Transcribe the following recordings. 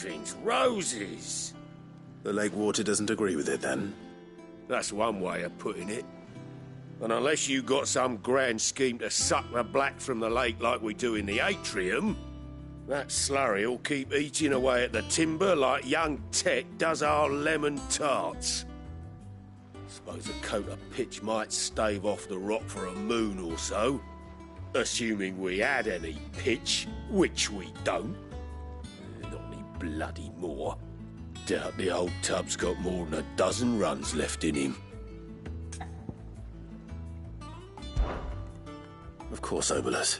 Things roses. The lake water doesn't agree with it, then? That's one way of putting it. And unless you got some grand scheme to suck the black from the lake like we do in the atrium, that slurry'll keep eating away at the timber like young Tech does our lemon tarts. Suppose a coat of pitch might stave off the rock for a moon or so, assuming we had any pitch, which we don't. Not any bloody more. Doubt the old tub's got more than a dozen runs left in him. Of course, Obolus.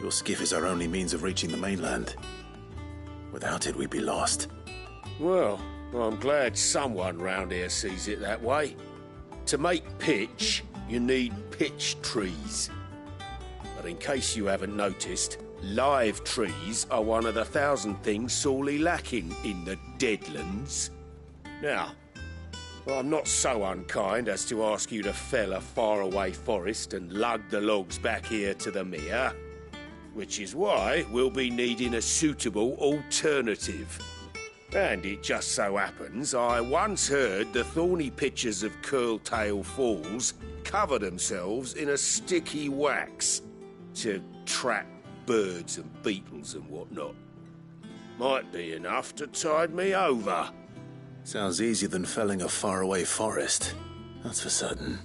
Your skiff is our only means of reaching the mainland. Without it, we'd be lost. Well, I'm glad someone round here sees it that way. To make pitch, you need pitch trees. But in case you haven't noticed, live trees are one of the 1,000 things sorely lacking in the Deadlands. Now, I'm not so unkind as to ask you to fell a faraway forest and lug the logs back here to the mere, which is why we'll be needing a suitable alternative. And it just so happens I once heard the thorny pitchers of Curltail Falls cover themselves in a sticky wax to trap birds and beetles and whatnot. Might be enough to tide me over. Sounds easier than felling a faraway forest. That's for certain.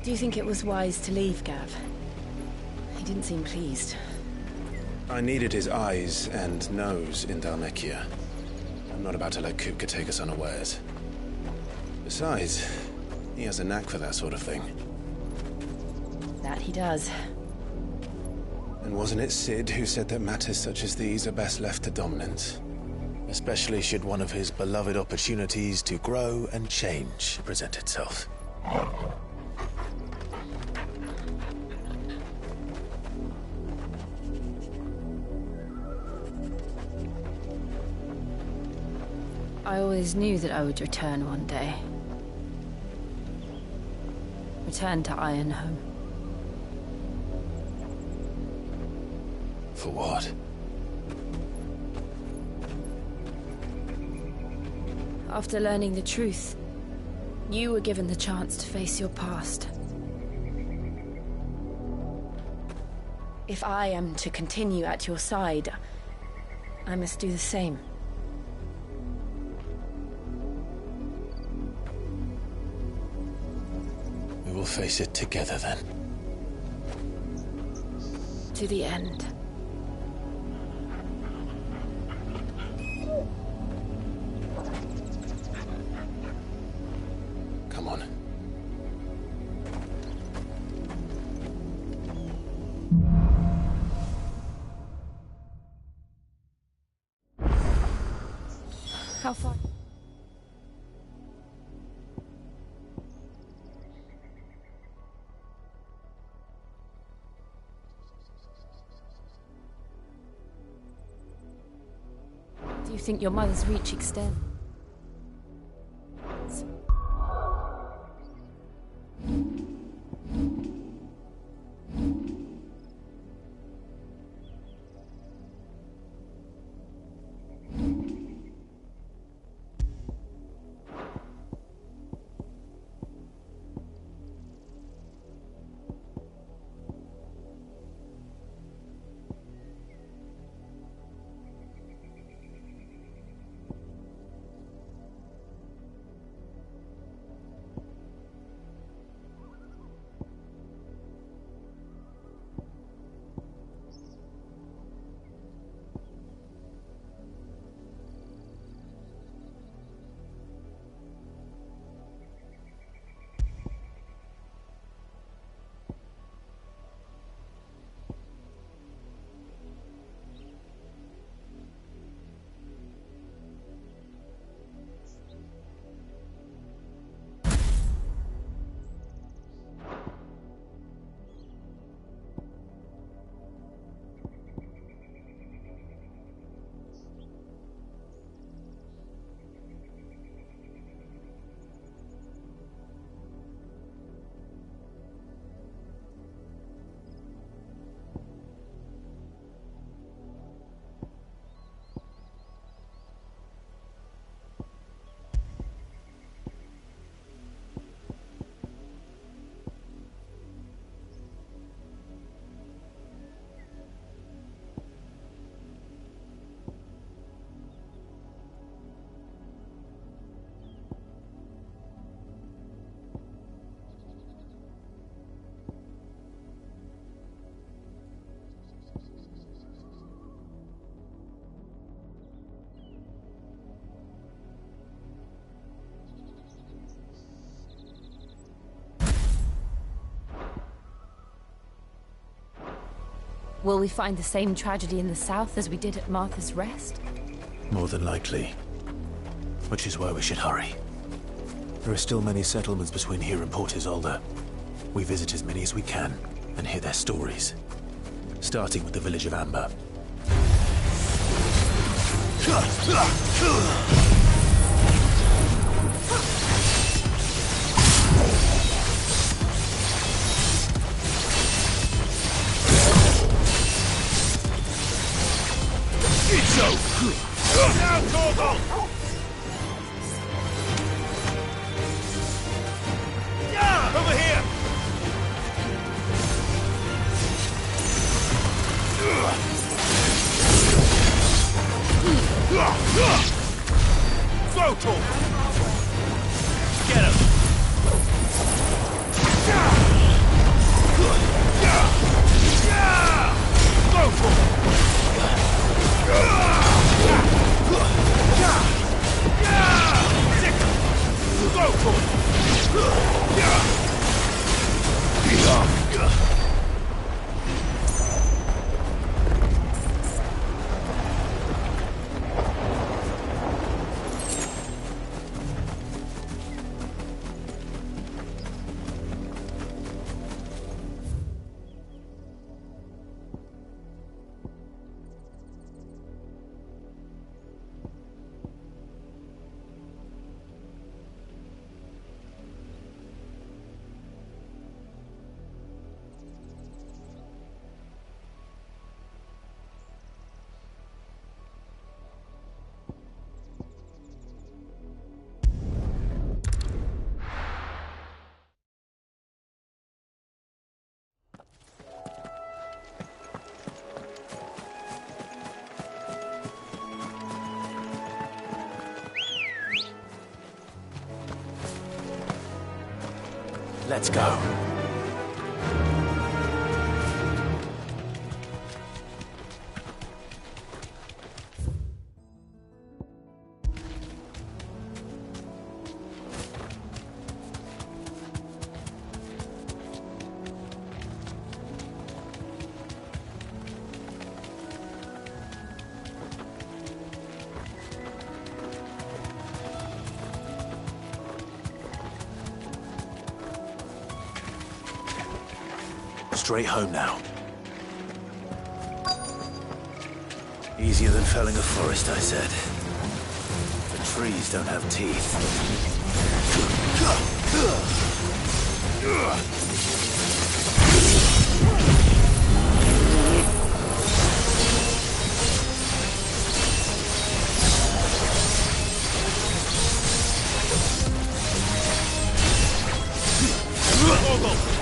Do you think it was wise to leave, Gav? He didn't seem pleased. I needed his eyes and nose in Dhalmekia. I'm not about to let Kupka take us unawares. Besides, he has a knack for that sort of thing. That he does. And wasn't it Sid who said that matters such as these are best left to dominance? Especially should one of his beloved opportunities to grow and change present itself. I always knew that I would return one day. Return to Ironhome. For what? After learning the truth, you were given the chance to face your past. If I am to continue at your side, I must do the same. We will face it together, then. To the end. Come on. How far? Do you think your mother's reach extends? Will we find the same tragedy in the south as we did at Martha's Rest? More than likely. Which is why we should hurry. There are still many settlements between here and Port Isolde. We visit as many as we can and hear their stories. Starting with the village of Amber. Now, Torgal! Yeah! Over here! Throw Torgal! Get him! Throw Torgal! Let's go. Straight home now. Easier than felling a forest, I said. The trees don't have teeth.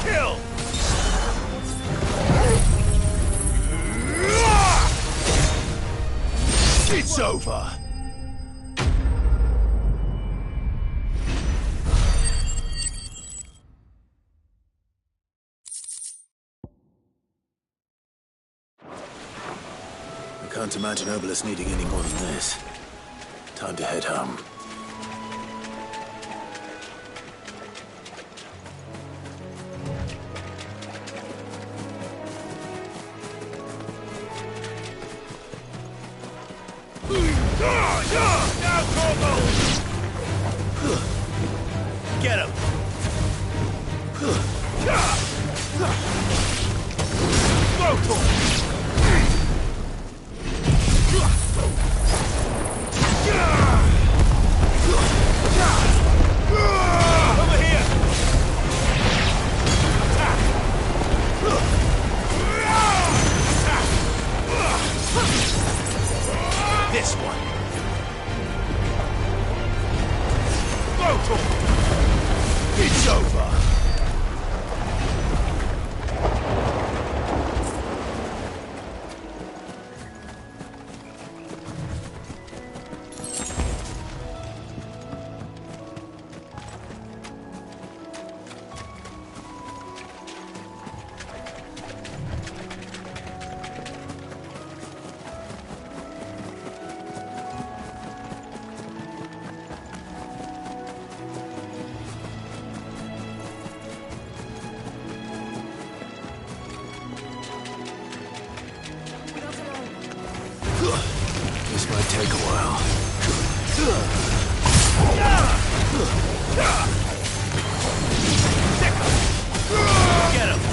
Kill! It's over! I can't imagine Obelisk needing any more than this. Time to head home. Now, Torgal! Get him! Throw Torgal! Over here! This one! It's over! This might take a while. Get him!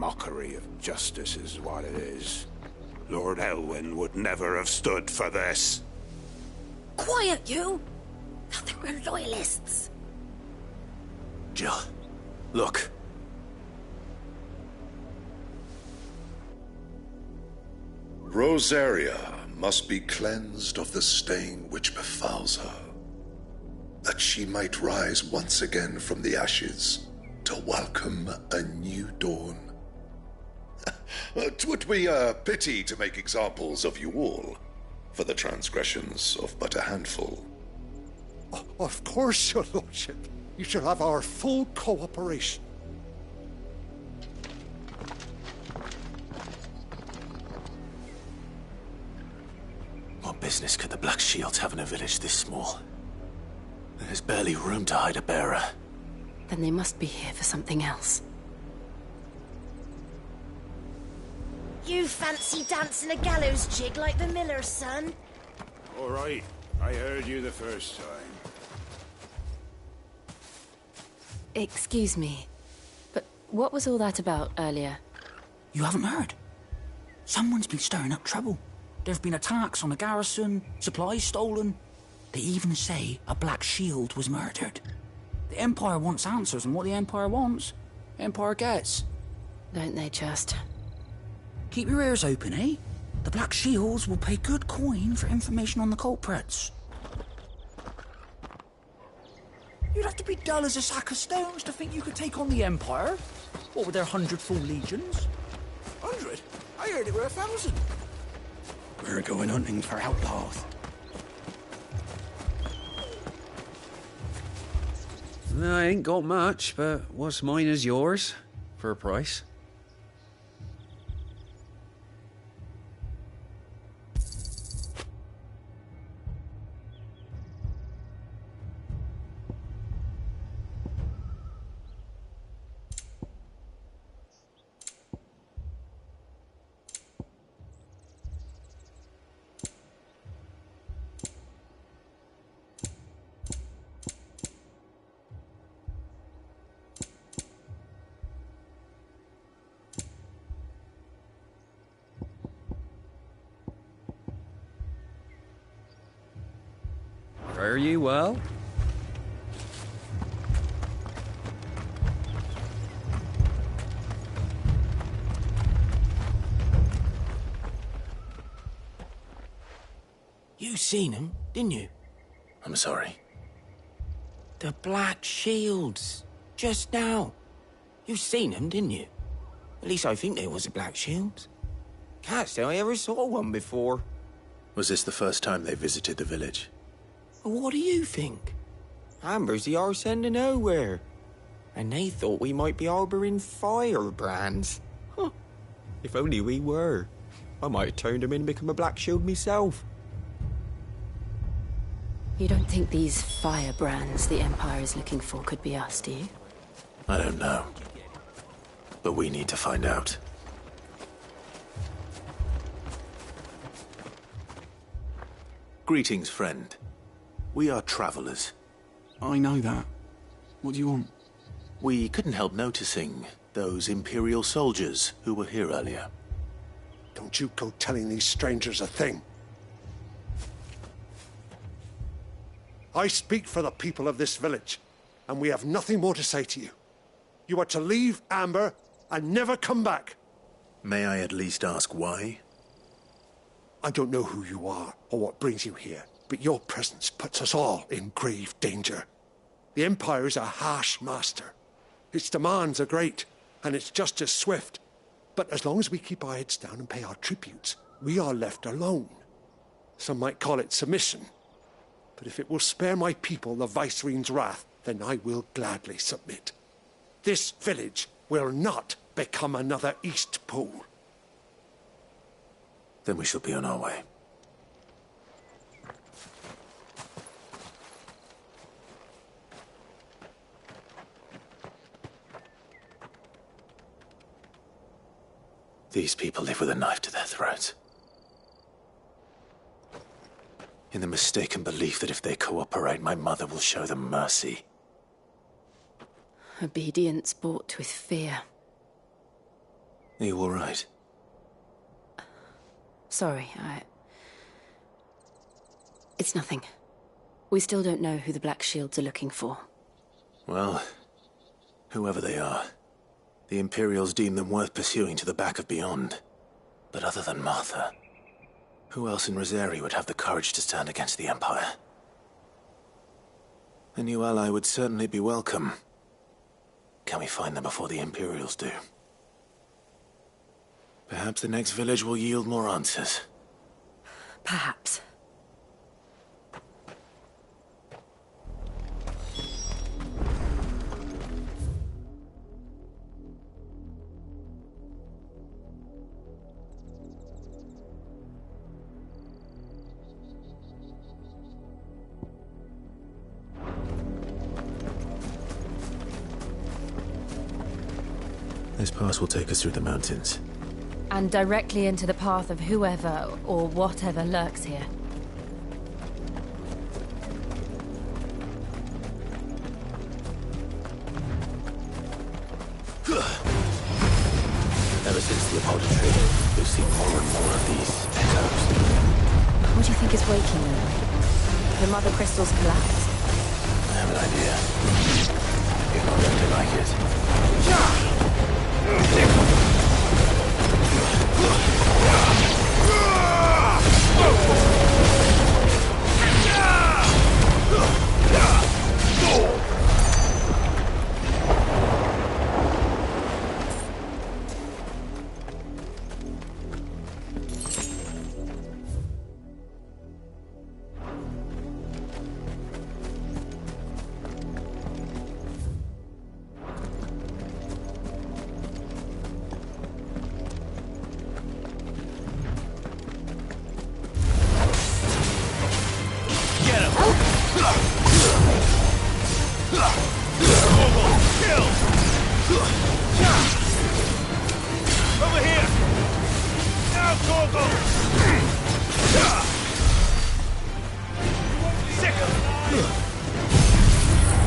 Mockery of justice is what it is. Lord Elwyn would never have stood for this. Quiet, you! I think we're loyalists. Jill, look. Rosaria must be cleansed of the stain which befouls her, that she might rise once again from the ashes to welcome a new dawn. 'Twould be a pity to make examples of you all, for the transgressions of but a handful. Of course, your lordship. You shall have our full cooperation. What business could the Black Shields have in a village this small? There's barely room to hide a bearer. Then they must be here for something else. You fancy dancing a gallows jig like the miller's son? All right, I heard you the first time. Excuse me, but what was all that about earlier? You haven't heard? Someone's been stirring up trouble. There have been attacks on the garrison, supplies stolen. They even say a Black Shield was murdered. The Empire wants answers, and what the Empire wants, Empire gets. Don't they just? Keep your ears open, eh? The Black Shields will pay good coin for information on the culprits. You'd have to be dull as a sack of stones to think you could take on the Empire. What with their 100 full legions? 100? I heard it were 1,000. We're going hunting for outlaws. I ain't got much, but what's mine is yours, for a price. Fare ye well? You seen him, didn't you? I'm sorry. The Black Shields. Just now. You seen them, didn't you? At least I think there was a Black Shield. Can't say I ever saw one before. Was this the first time they visited the village? What do you think? Amber's the arse end of nowhere. And they thought we might be harbouring firebrands. Huh. If only we were. I might have turned them in and become a Black Shield myself. You don't think these firebrands the Empire is looking for could be us, do you? I don't know. But we need to find out. Greetings, friend. We are travelers. I know that. What do you want? We couldn't help noticing those Imperial soldiers who were here earlier. Don't you go telling these strangers a thing. I speak for the people of this village, and we have nothing more to say to you. You are to leave Amber and never come back. May I at least ask why? I don't know who you are or what brings you here, but your presence puts us all in grave danger. The Empire is a harsh master. Its demands are great, and its justice swift. But as long as we keep our heads down and pay our tributes, we are left alone. Some might call it submission. But if it will spare my people the Viceroy's wrath, then I will gladly submit. This village will not become another East Pool. Then we shall be on our way. These people live with a knife to their throats. In the mistaken belief that if they cooperate, my mother will show them mercy. Obedience bought with fear. Are you all right? Sorry, It's nothing. We still don't know who the Black Shields are looking for. Well, whoever they are, the Imperials deem them worth pursuing to the back of beyond. But other than Martha, who else in Rosari would have the courage to stand against the Empire? A new ally would certainly be welcome. Can we find them before the Imperials do? Perhaps the next village will yield more answers. Perhaps. This pass will take us through the mountains. And directly into the path of whoever or whatever lurks here. Ever since the Apollo trade, we've seen more and more of these echoes. What do you think is waking them? The mother crystals collapse? I have an idea. You're not going to like it.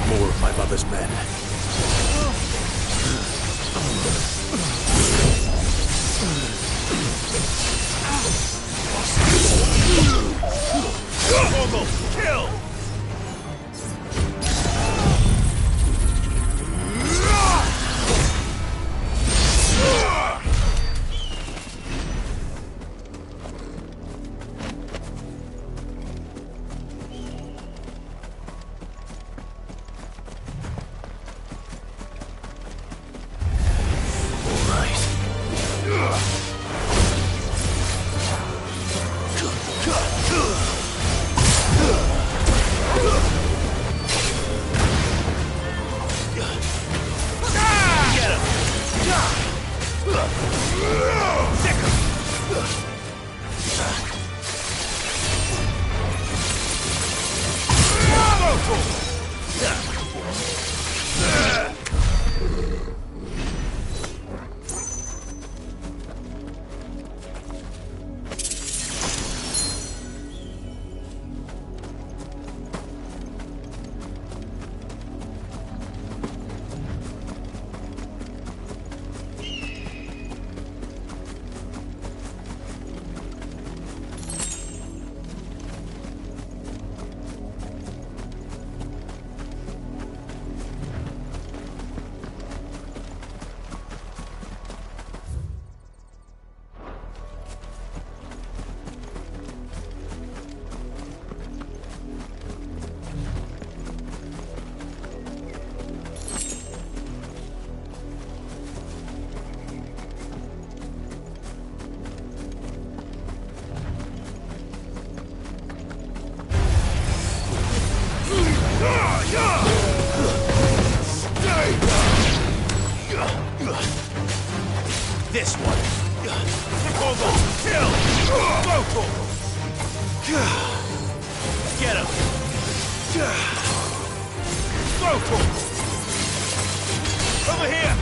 More of my mother's men. Kill! This one. Proposal. Kill. Local. Get him. Local. Over here.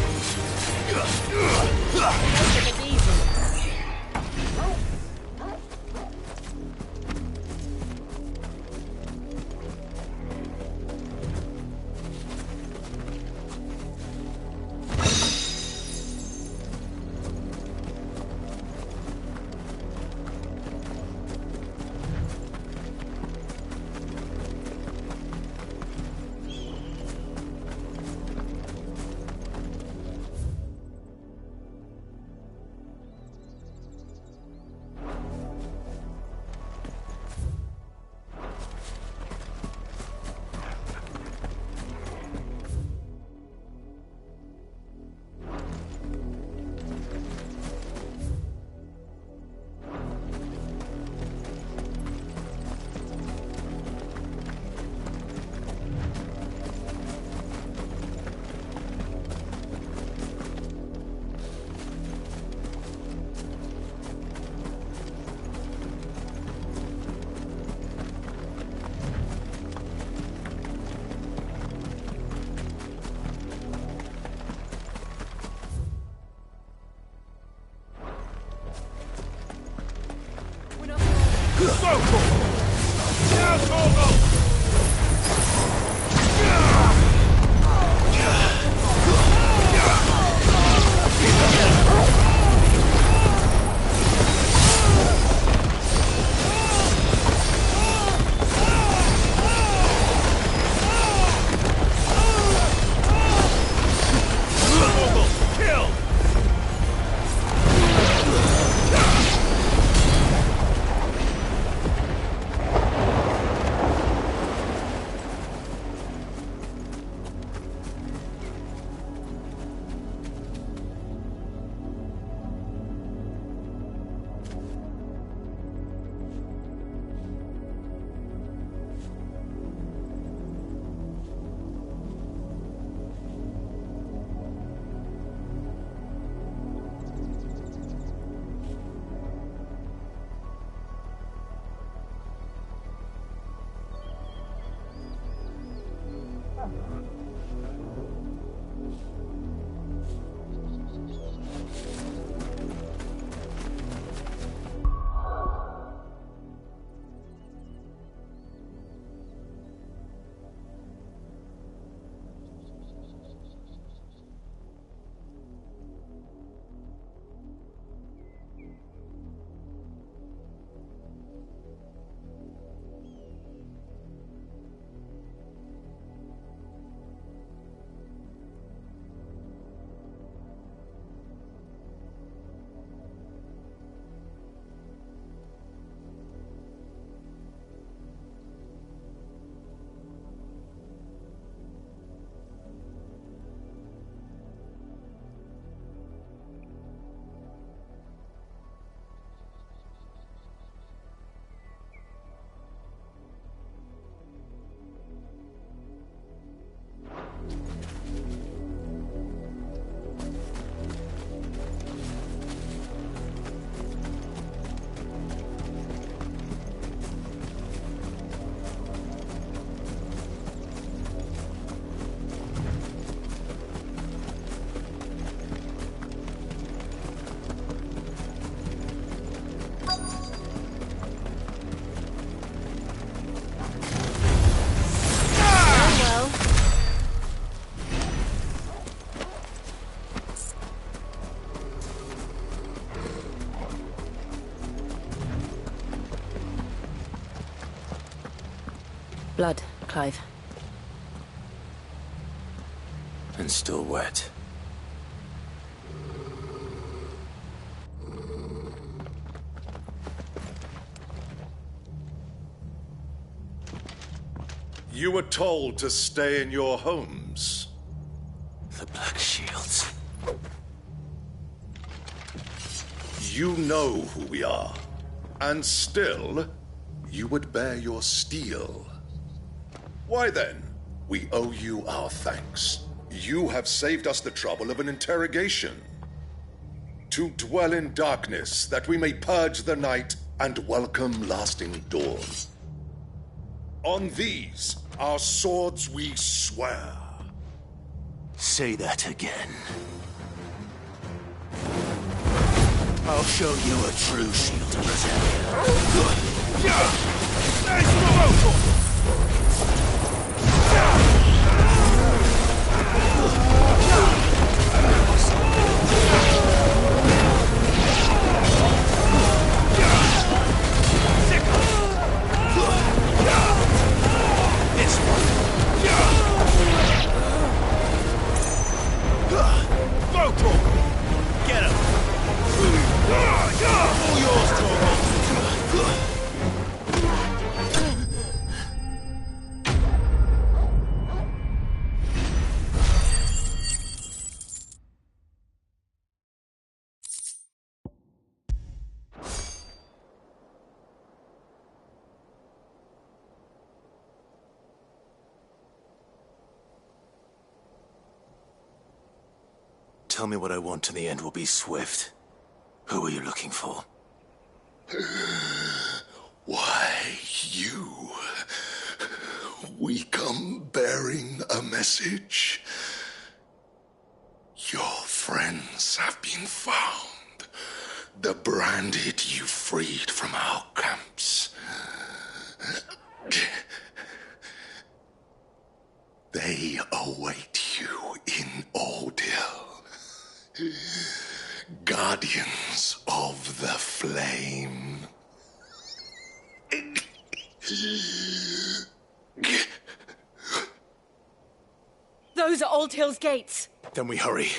Making it easy. blood, Clive. And still wet. You were told to stay in your homes. The Black Shields. You know who we are. And still, you would bear your steel. Why then, we owe you our thanks. You have saved us the trouble of an interrogation. To dwell in darkness, that we may purge the night and welcome lasting dawn. On these, our swords we swear. Say that again. I'll show you a true shield to protect this one. Get him! All yours, Torvald! Tell me what I want and the end will be swift. Who are you looking for? Why, you. We come bearing a message. Your friends have been found. The branded you freed from our camps. They await you in Ordeal. Guardians of the Flame. Those are Old Hill's gates. Then we hurry.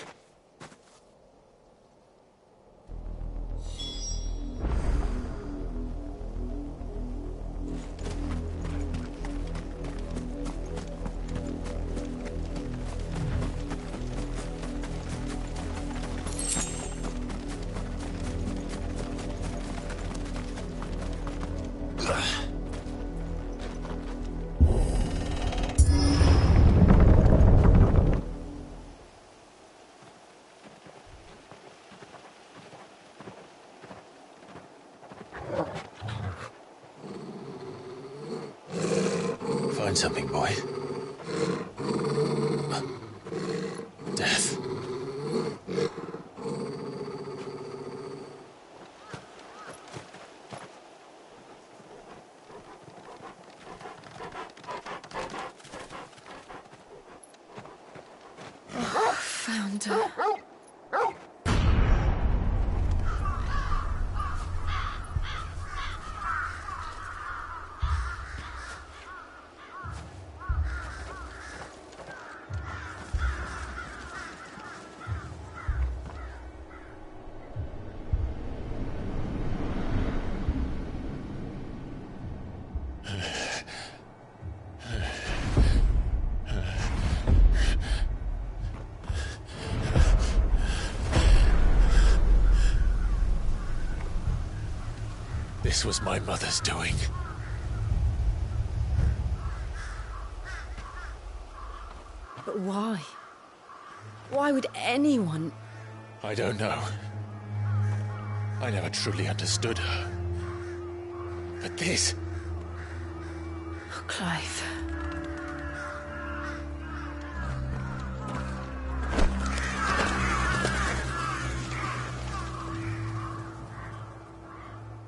Find something, boy. Death. Found her. This was my mother's doing. But why? Why would anyone... I don't know. I never truly understood her. But this... Oh, Clive.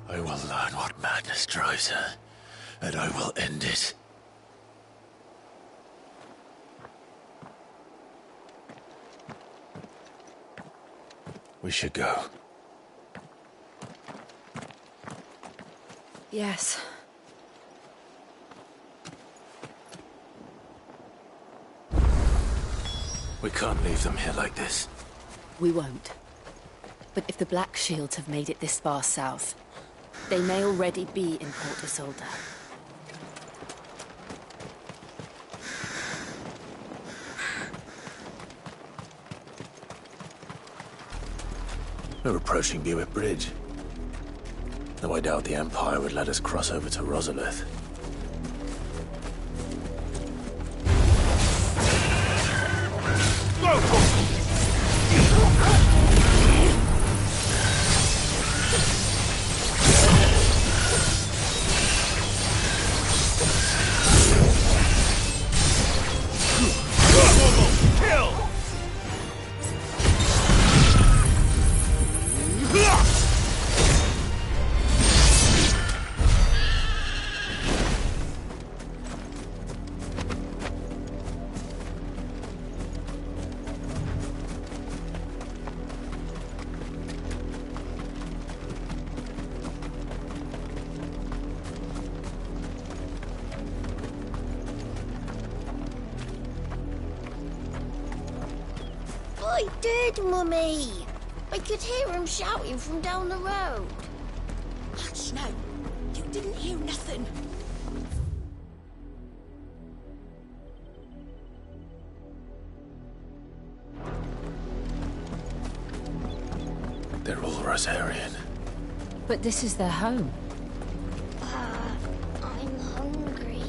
I will learn what madness drives her, and I will end it. We should go. Yes. We can't leave them here like this. We won't. But if the Black Shields have made it this far south, they may already be in Port Isolde. We're approaching Buick Bridge. Though I doubt the Empire would let us cross over to Rosalith. I did, Mummy. I could hear him shouting from down the road. Hush now. You didn't hear nothing. They're all Rosarian. But this is their home. I'm hungry.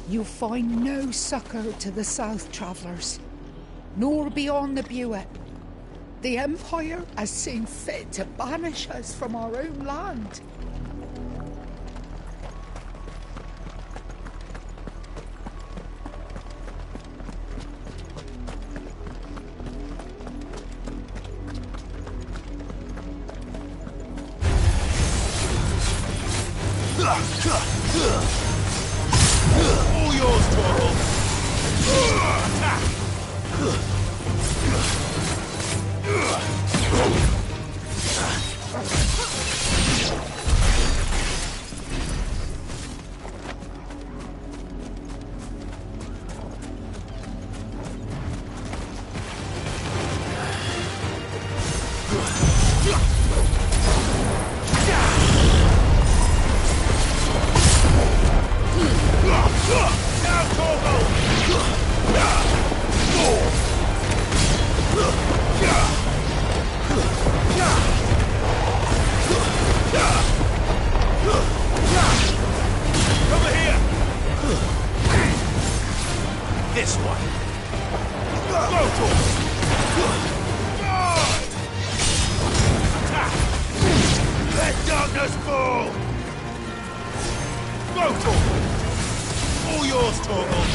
You find no succor to the South Travellers, nor beyond the Buet. The Empire has seen fit to banish us from our own land. All yours, Torvald! This one. Go, let darkness fall! Go, Torvald! All yours, Torvald!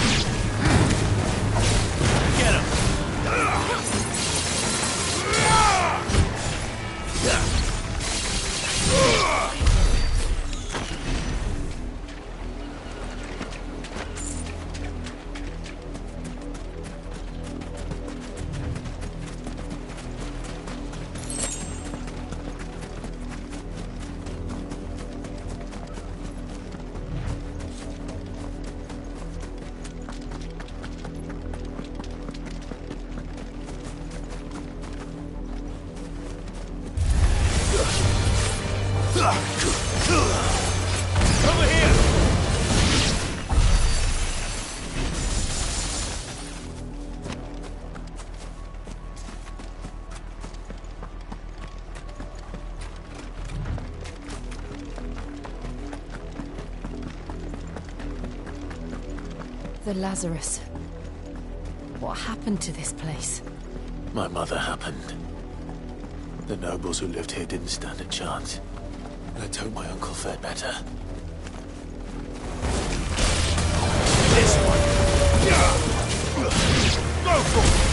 Get him! Over here! The Lazarus. What happened to this place? My mother happened. The nobles who lived here didn't stand a chance. Let's hope my uncle fared better. This one! Go for it!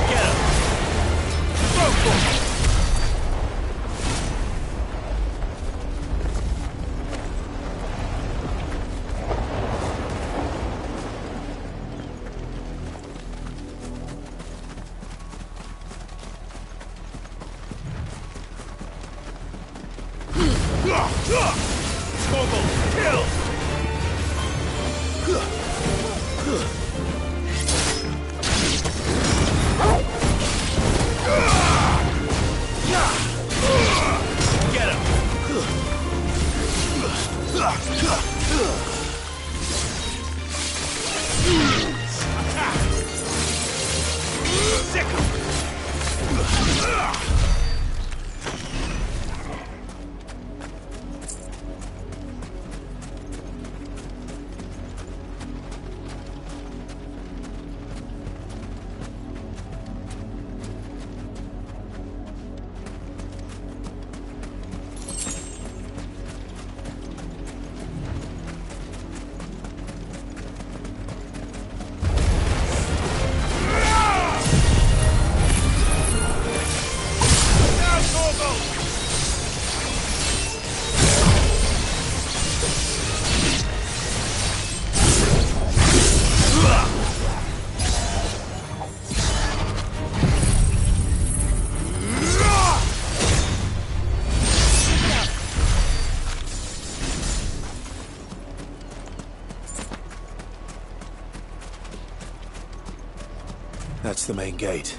Get him! Go for it! Smoggle, kill! Get him! Sick him! That's the main gate.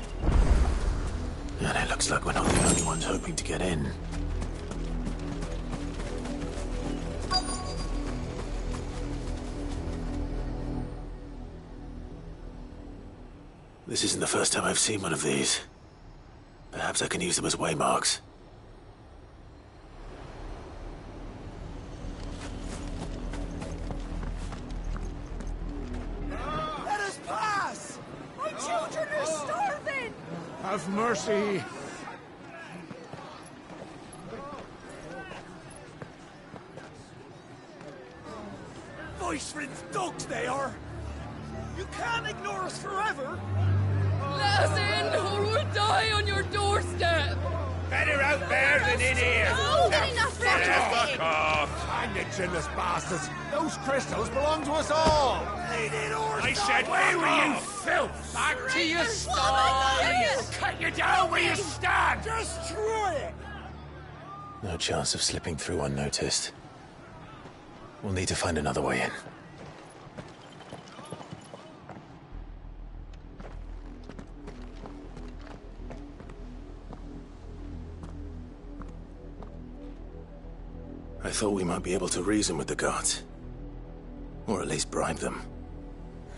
And it looks like we're not the only ones hoping to get in. This isn't the first time I've seen one of these. Perhaps I can use them as waymarks. Let us pass! My children are starving! Have mercy. Voice-ridden dogs they are! You can't ignore us forever! Let us in, or we'll die on your doorstep! Better out there than in here! Oh, good enough for Fuck off! Hang it, chinless bastards. Those crystals belong to us all. I said, away with you, filth! Back to your stall! Cut you down where you stand! Destroy it! No chance of slipping through unnoticed. We'll need to find another way in. I thought we might be able to reason with the guards. Or at least bribe them.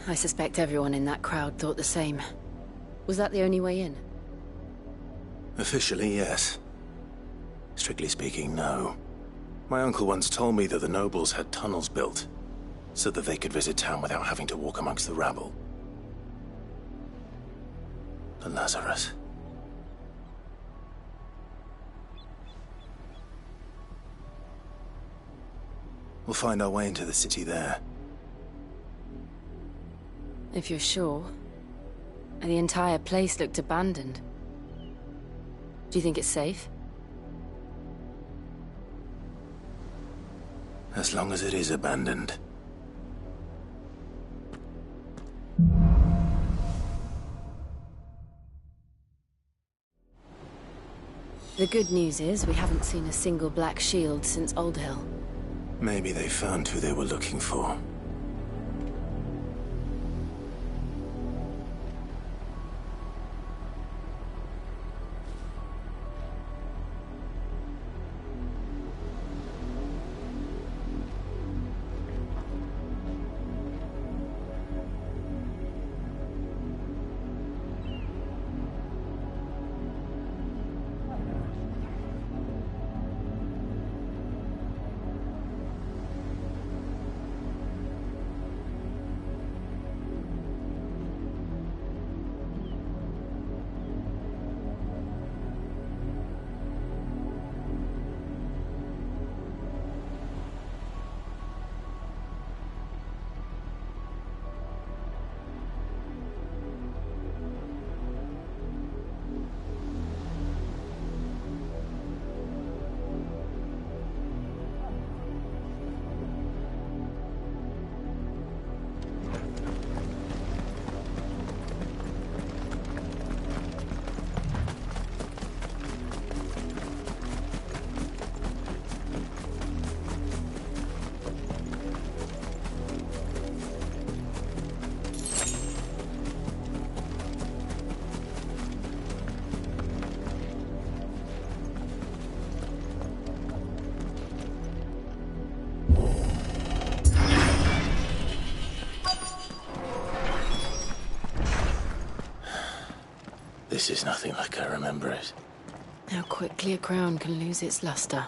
I suspect everyone in that crowd thought the same. Was that the only way in? Officially, yes. Strictly speaking, no. My uncle once told me that the nobles had tunnels built, so that they could visit town without having to walk amongst the rabble. The Lazarus. We'll find our way into the city there. If you're sure. The entire place looked abandoned. Do you think it's safe? As long as it is abandoned. The good news is we haven't seen a single black shield since Old Hill. Maybe they found who they were looking for. This is nothing like I remember it. How quickly a crown can lose its luster.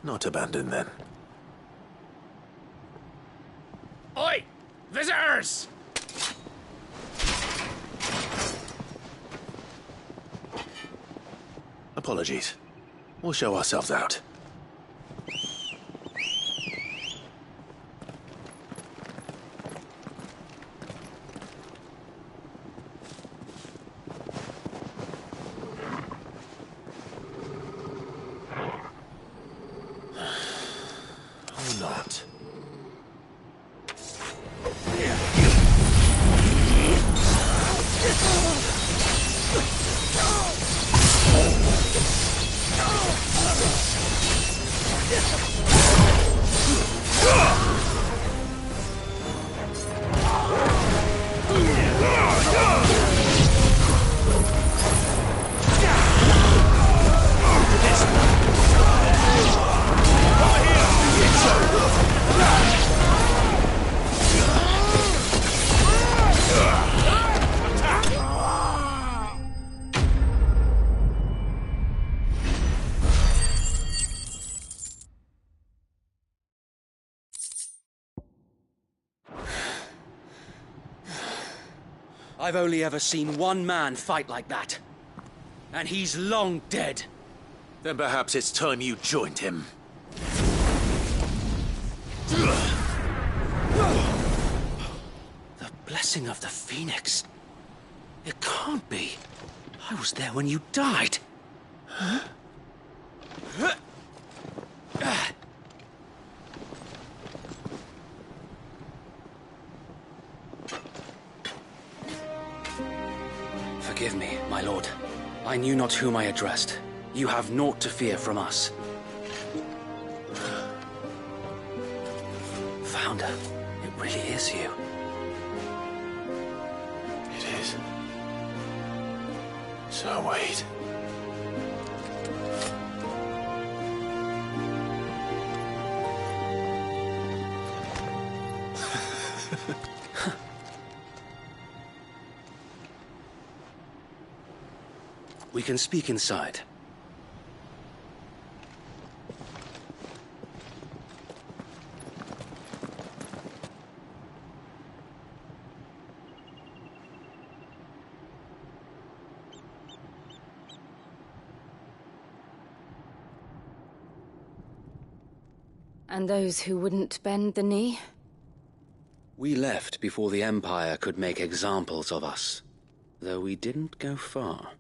Not abandoned, then. Oi! Visitors! Apologies. We'll show ourselves out. Or not. I've only ever seen one man fight like that. And he's long dead. Then perhaps it's time you joined him. The blessing of the Phoenix. It can't be. I was there when you died. Huh? Forgive me, my lord. I knew not whom I addressed. You have naught to fear from us. Founder, it really is you. It is. So wait. We can speak inside. And those who wouldn't bend the knee? We left before the Empire could make examples of us, though we didn't go far.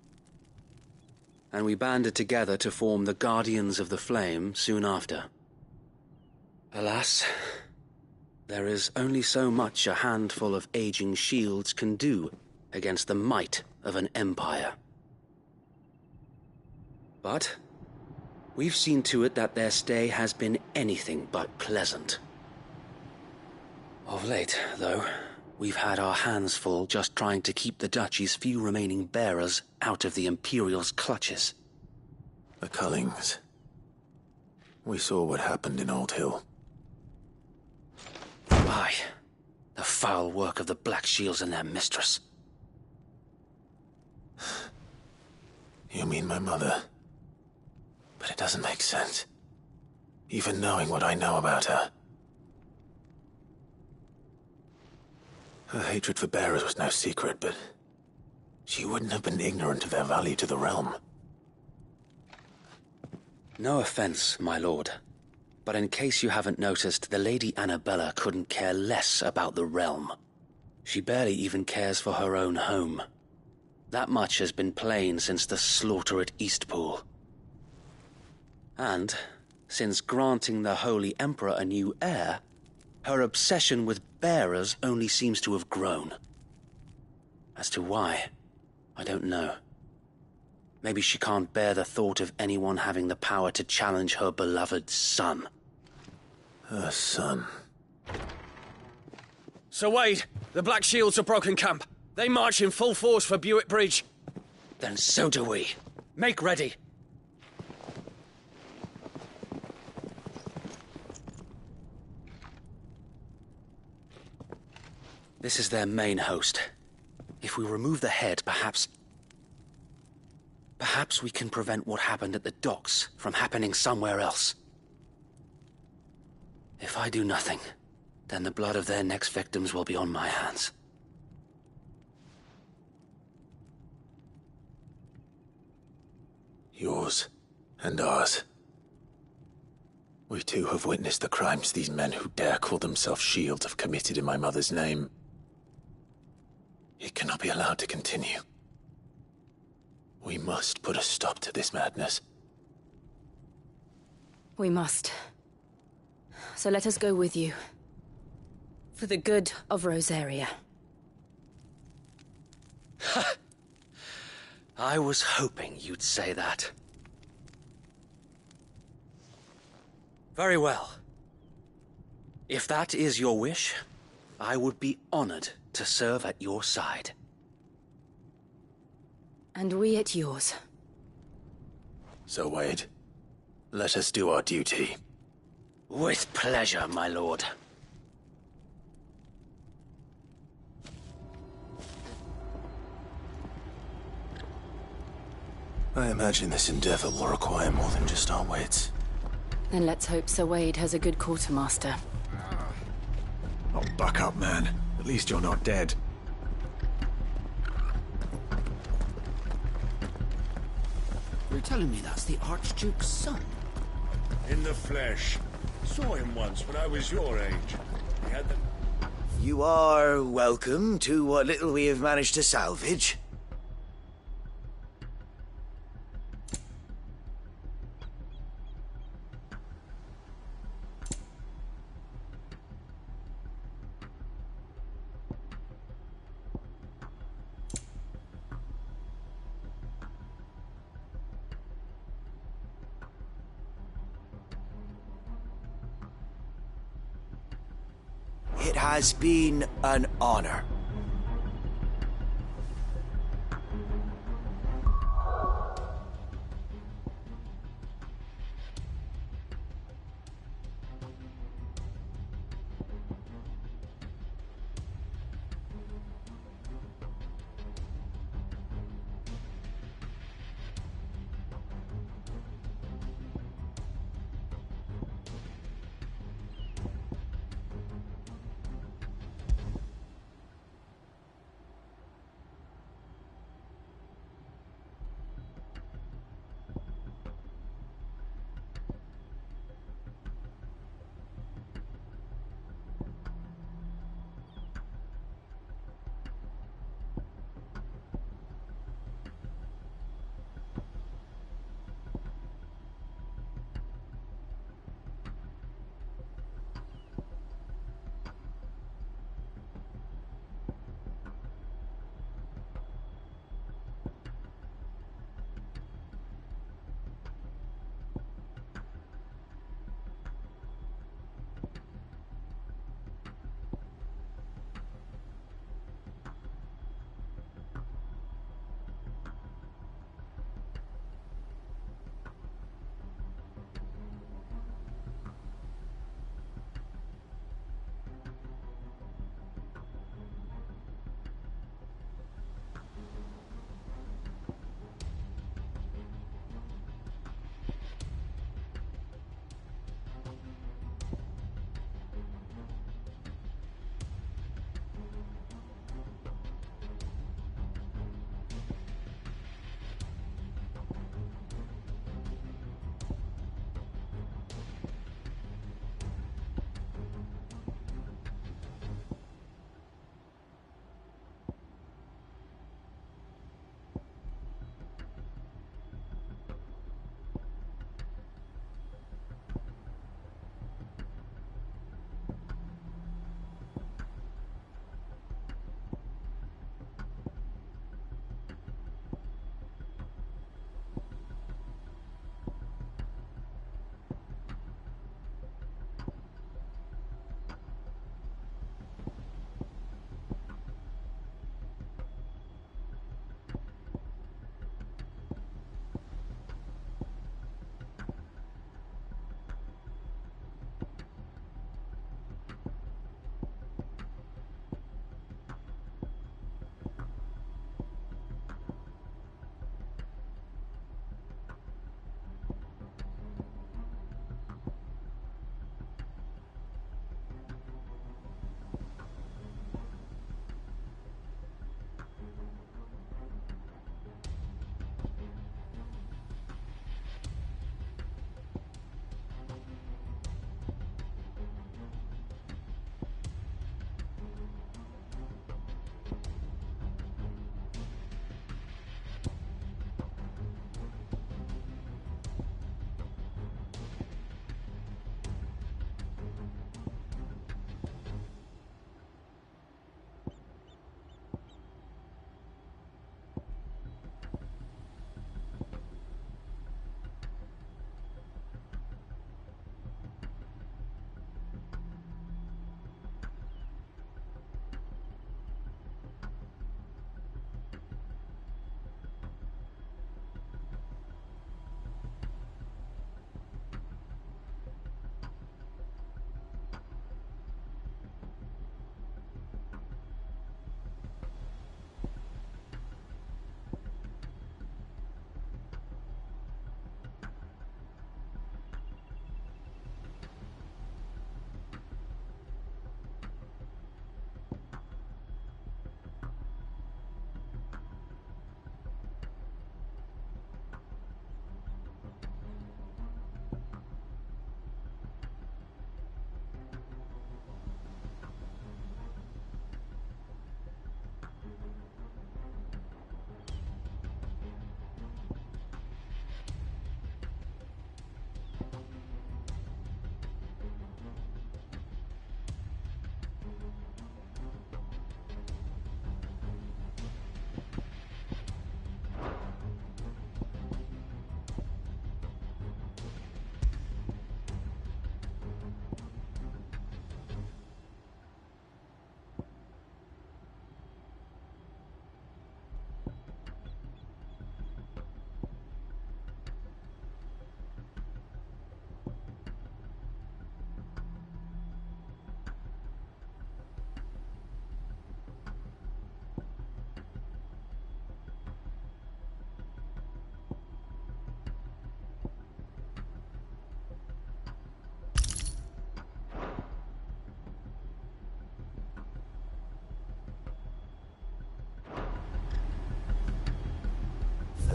And we banded together to form the Guardians of the Flame soon after. Alas, there is only so much a handful of aging shields can do against the might of an empire. But we've seen to it that their stay has been anything but pleasant. Of late, though, we've had our hands full just trying to keep the Duchy's few remaining bearers out of the Imperial's clutches. The Cullings. We saw what happened in Old Hill. Aye. The foul work of the Black Shields and their mistress. You mean my mother? But it doesn't make sense. Even knowing what I know about her. Her hatred for bearers was no secret, but she wouldn't have been ignorant of their value to the realm. No offense, my lord, But in case you haven't noticed, the Lady Annabella couldn't care less about the realm. She barely even cares for her own home. That much has been plain since the slaughter at Eastpool. And, since granting the Holy Emperor a new heir, her obsession with bearers only seems to have grown. As to why, I don't know. Maybe she can't bear the thought of anyone having the power to challenge her beloved son. Her son. Sir Wade, the Black Shields have broken camp. They march in full force for Buick Bridge. Then so do we. Make ready. This is their main host. If we remove the head, perhaps we can prevent what happened at the docks from happening somewhere else. If I do nothing, then the blood of their next victims will be on my hands. Yours and ours. We too have witnessed the crimes these men who dare call themselves Shields have committed in my mother's name. It cannot be allowed to continue. We must put a stop to this madness. We must. So let us go with you. For the good of Rosaria. I was hoping you'd say that. Very well. If that is your wish, I would be honored to serve at your side. And we at yours. So, Wade, let us do our duty. With pleasure, my lord. I imagine this endeavor will require more than just our wits. Then let's hope Sir Wade has a good quartermaster. Oh, buck up, man. At least you're not dead. You're telling me that's the Archduke's son? In the flesh. Saw him once when I was your age. He had the... You are welcome to what little we have managed to salvage. It has been an honor.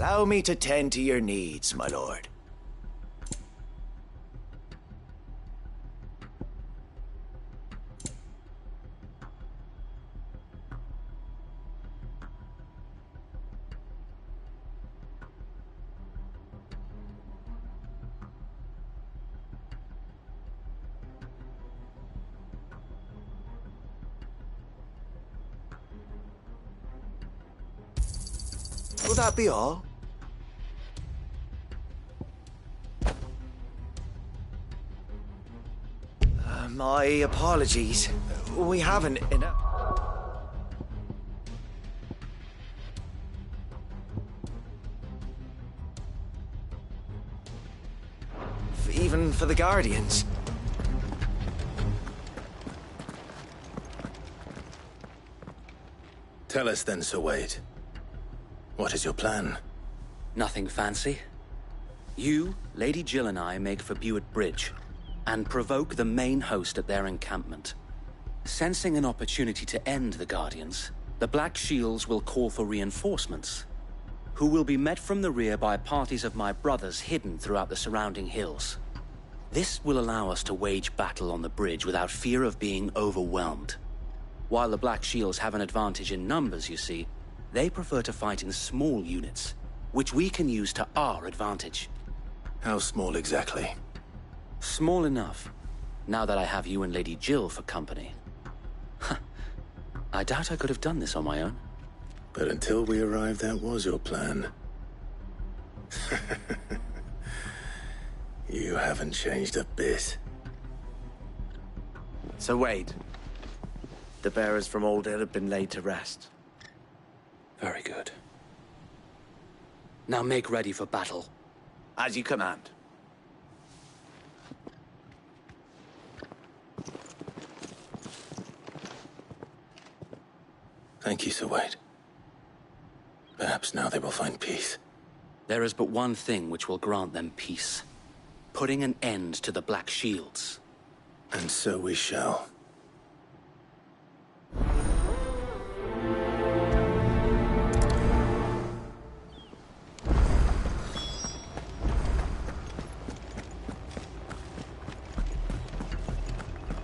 Allow me to tend to your needs, my lord. Will that be all? My apologies. We haven't enough. Even for the Guardians. Tell us then, Sir Wade. What is your plan? Nothing fancy. You, Lady Jill and I make for Buett Bridge, and provoke the main host at their encampment. Sensing an opportunity to end the Guardians, the Black Shields will call for reinforcements, who will be met from the rear by parties of my brothers hidden throughout the surrounding hills. This will allow us to wage battle on the bridge without fear of being overwhelmed. While the Black Shields have an advantage in numbers, you see, they prefer to fight in small units, which we can use to our advantage. How small exactly? Small enough, now that I have you and Lady Jill for company. I doubt I could have done this on my own. But until we arrived, that was your plan. You haven't changed a bit. So Wade, the bearers from Old Hill have been laid to rest. Very good. Now make ready for battle. As you command. Thank you, Sir Wade. Perhaps now they will find peace. There is but one thing which will grant them peace. Putting an end to the Black Shields. And so we shall.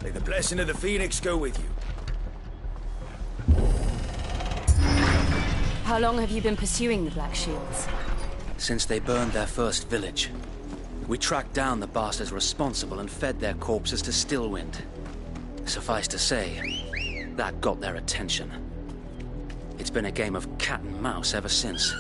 May the blessing of the Phoenix go with you. How long have you been pursuing the Black Shields? Since they burned their first village. We tracked down the bastards responsible and fed their corpses to Stillwind. Suffice to say, that got their attention. It's been a game of cat and mouse ever since.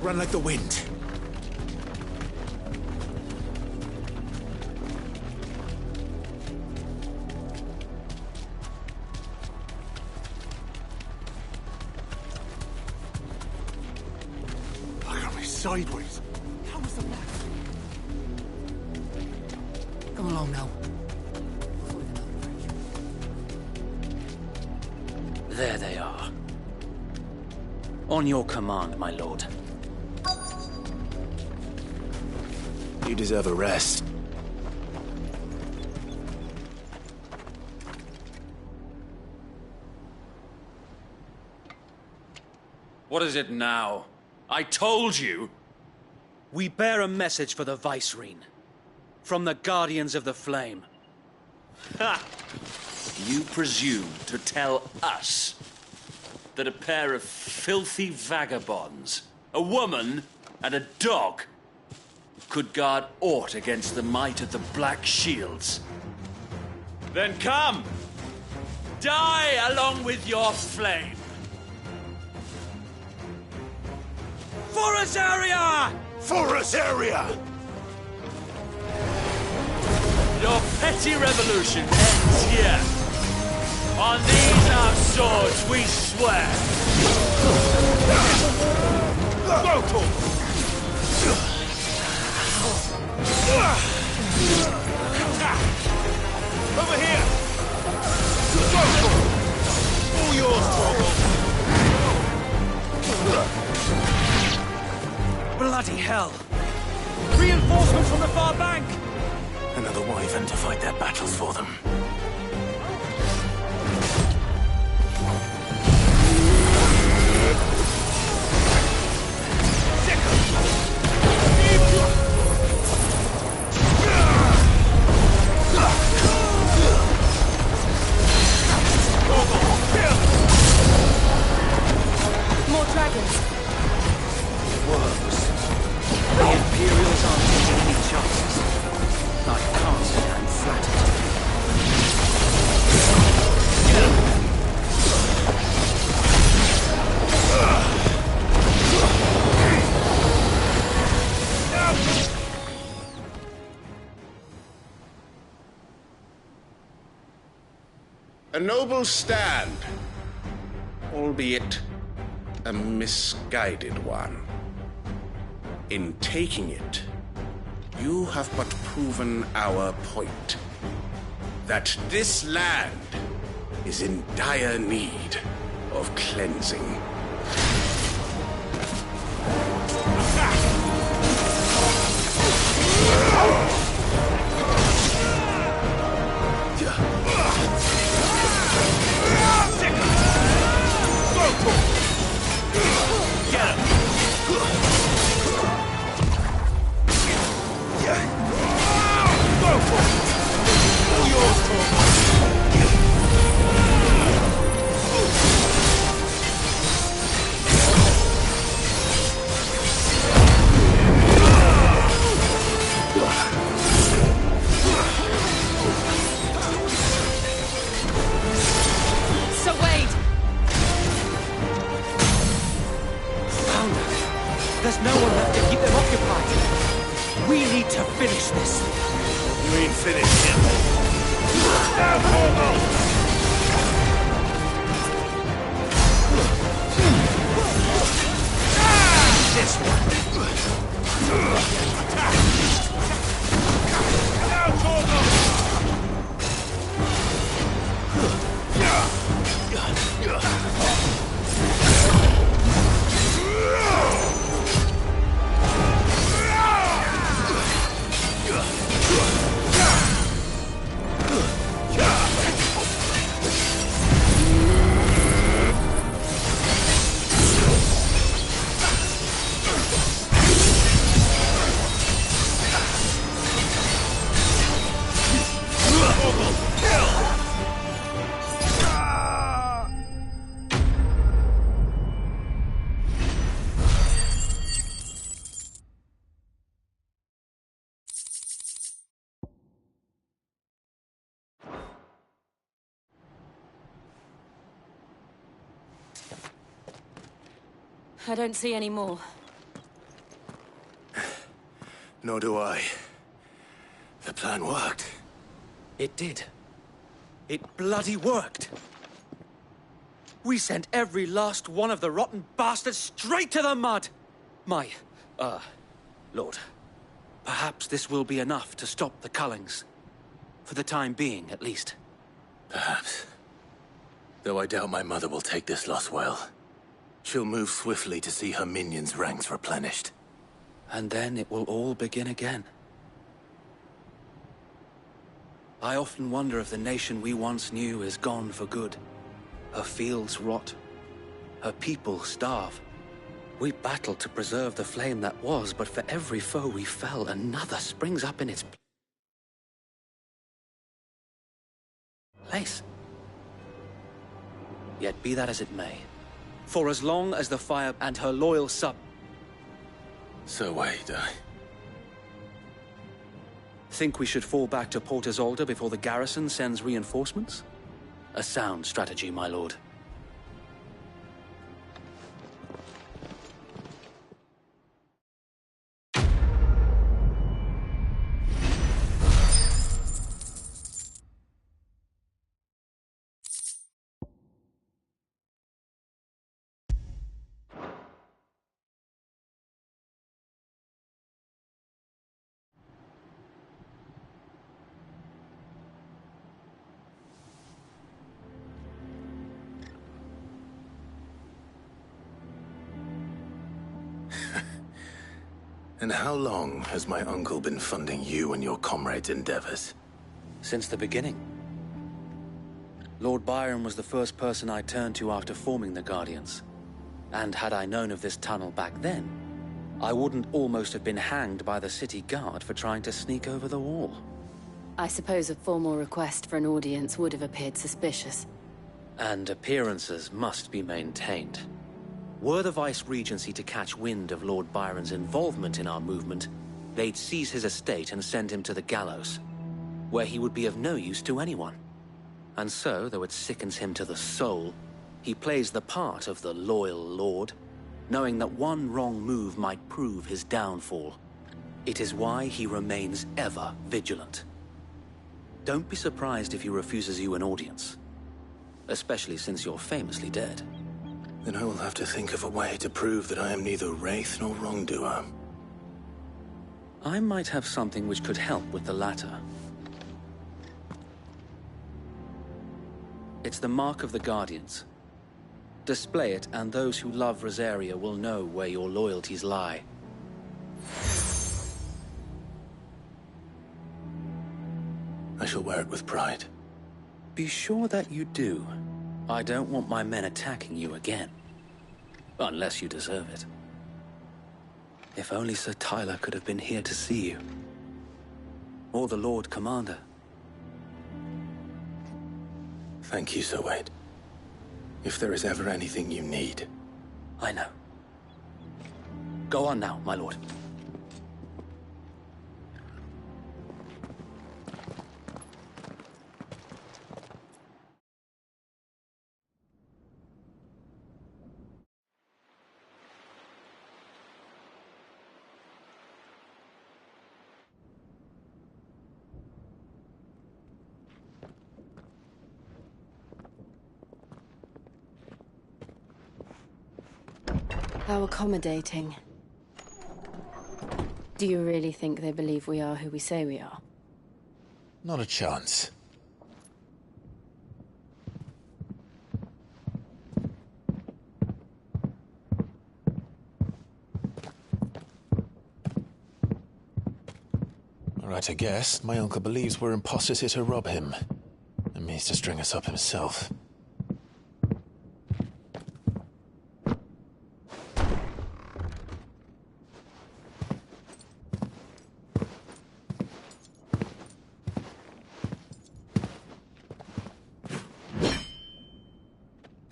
Run like the wind. Sideways. How was the black? Come along now. There they are. On your command, my lord. You deserve a rest. What is it now? I told you! We bear a message for the Vicereine. From the Guardians of the Flame. Ha! You presume to tell us that a pair of filthy vagabonds, a woman and a dog, could guard aught against the might of the Black Shields? Then come! Die along with your flame! For Azaria! For Azaria! Your petty revolution ends here. On these our swords we swear. Go, over here! Go, all yours, Torgal! Bloody hell! Reinforcements from the far bank! Another wyvern to fight their battles for them. More dragons. Worms. The Imperials aren't taking any chances. I can't stand flattered. Get him! A noble stand, albeit a misguided one. In taking it, you have but proven our point. That this land is in dire need of cleansing. There's no one left to keep them occupied. We need to finish this. You ain't finished him. This one. I don't see any more. Nor do I. The plan worked. It did. It bloody worked. We sent every last one of the rotten bastards straight to the mud! Lord, perhaps this will be enough to stop the Cullings. For the time being, at least. Perhaps. Though I doubt my mother will take this loss well. She'll move swiftly to see her minions' ranks replenished. And then it will all begin again. I often wonder if the nation we once knew is gone for good. Her fields rot. Her people starve. We battled to preserve the flame that was, but for every foe we fell, another springs up in its place. Yet be that as it may, for as long as the Fire and her loyal sub... So wait, Think we should fall back to Port Isolde before the garrison sends reinforcements? A sound strategy, my lord. And how long has my uncle been funding you and your comrades' endeavors? Since the beginning. Lord Byron was the first person I turned to after forming the Guardians. And had I known of this tunnel back then, I wouldn't almost have been hanged by the city guard for trying to sneak over the wall. I suppose a formal request for an audience would have appeared suspicious. And appearances must be maintained. Were the Vice-Regency to catch wind of Lord Byron's involvement in our movement, they'd seize his estate and send him to the gallows, where he would be of no use to anyone. And so, though it sickens him to the soul, he plays the part of the loyal lord, knowing that one wrong move might prove his downfall. It is why he remains ever vigilant. Don't be surprised if he refuses you an audience, especially since you're famously dead. Then I will have to think of a way to prove that I am neither wraith nor wrongdoer. I might have something which could help with the latter. It's the mark of the Guardians. Display it, and those who love Rosaria will know where your loyalties lie. I shall wear it with pride. Be sure that you do. I don't want my men attacking you again. Unless you deserve it. If only Sir Tyler could have been here to see you. Or the Lord Commander. Thank you, Sir Wade. If there is ever anything you need. I know. Go on now, my lord. How accommodating. Do you really think they believe we are who we say we are? Not a chance. Right, I guess. My uncle believes we're imposters here to rob him. And means to string us up himself.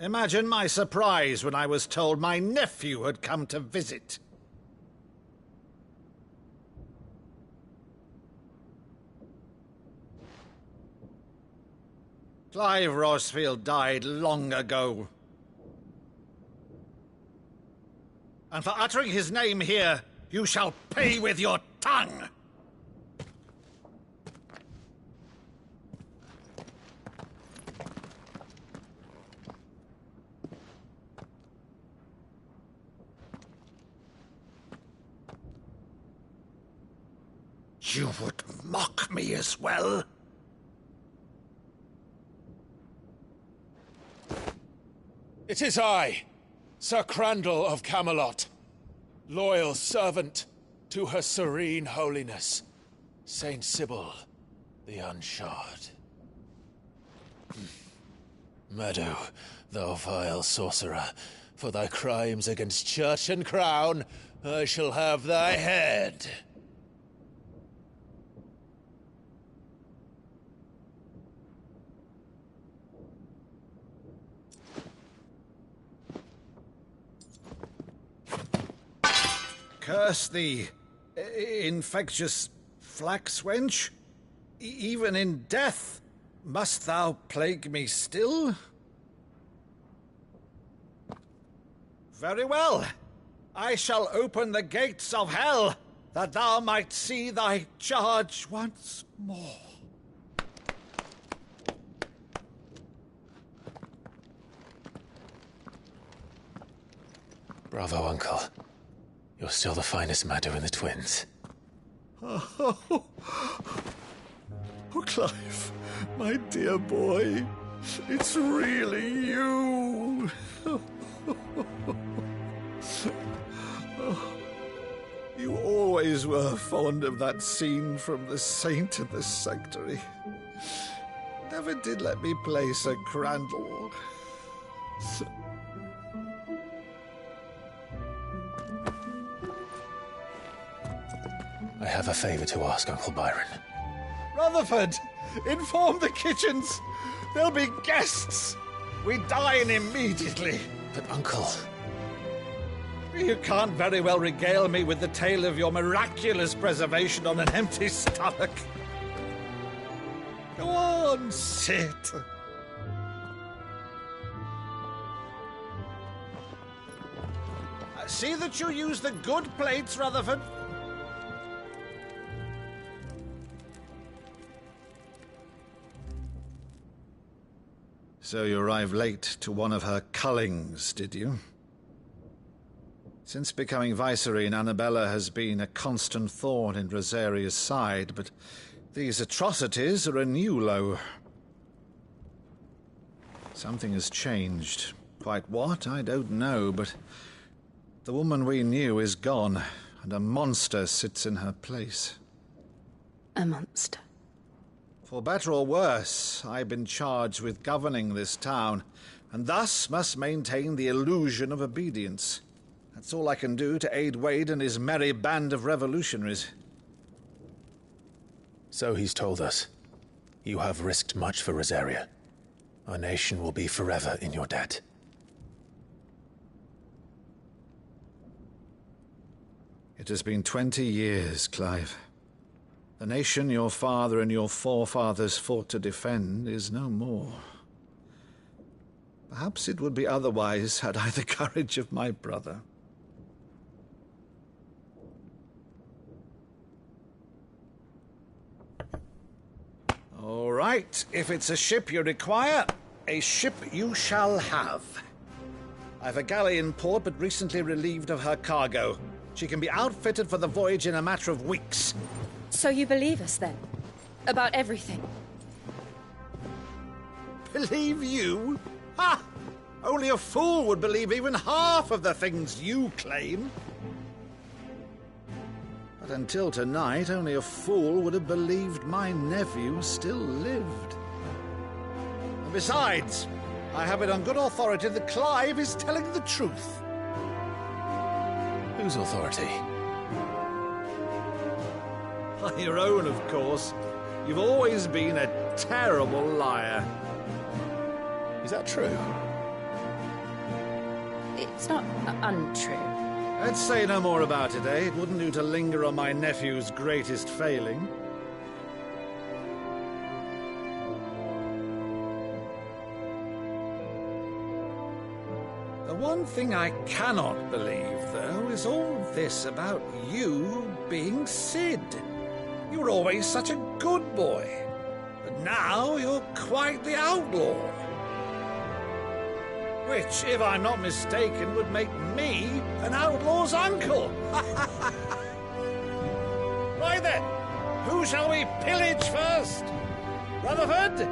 Imagine my surprise when I was told my nephew had come to visit. Clive Rosfield died long ago. And for uttering his name here, you shall pay with your tongue! You would mock me as well? It is I, Sir Crandall of Camelot, loyal servant to Her Serene Holiness, Saint Sybil the Unshod. Meadow, thou vile sorcerer, for thy crimes against church and crown, I shall have thy head. Curse thee, infectious flax wench. Even in death, must thou plague me still? Very well. I shall open the gates of hell, that thou might see thy charge once more. Bravo, Uncle. You're still the finest Meadow in the twins. Oh, Clive, my dear boy, it's really you. You always were fond of that scene from The Saint and the Sanctuary. Never did let me play Sir Crandall. I have a favor to ask, Uncle Byron. Rutherford, inform the kitchens. There'll be guests. We dine immediately. But, Uncle... You can't very well regale me with the tale of your miraculous preservation on an empty stomach. Go on, sit. See that you use the good plates, Rutherford. So you arrived late to one of her cullings, did you? Since becoming Vicereine, Annabella has been a constant thorn in Rosaria's side, but these atrocities are a new low. Something has changed. Quite what, I don't know, but the woman we knew is gone, and a monster sits in her place. A monster? For better or worse, I've been charged with governing this town, and thus must maintain the illusion of obedience. That's all I can do to aid Wade and his merry band of revolutionaries. So he's told us. You have risked much for Rosaria. Our nation will be forever in your debt. It has been 20 years, Clive. The nation your father and your forefathers fought to defend is no more. Perhaps it would be otherwise had I the courage of my brother. All right, if it's a ship you require, a ship you shall have. I've a galley in port, but recently relieved of her cargo. She can be outfitted for the voyage in a matter of weeks. So you believe us, then? About everything? Believe you? Ha! Only a fool would believe even half of the things you claim. But until tonight, only a fool would have believed my nephew still lived. And besides, I have it on good authority that Clive is telling the truth. Whose authority? Your own, of course. You've always been a terrible liar. Is that true? It's not untrue. Let's say no more about it, eh? It wouldn't do to linger on my nephew's greatest failing. The one thing I cannot believe, though, is all this about you being Sid. You were always such a good boy, but now you're quite the outlaw. Which, if I'm not mistaken, would make me an outlaw's uncle. Right then, who shall we pillage first? Rutherford,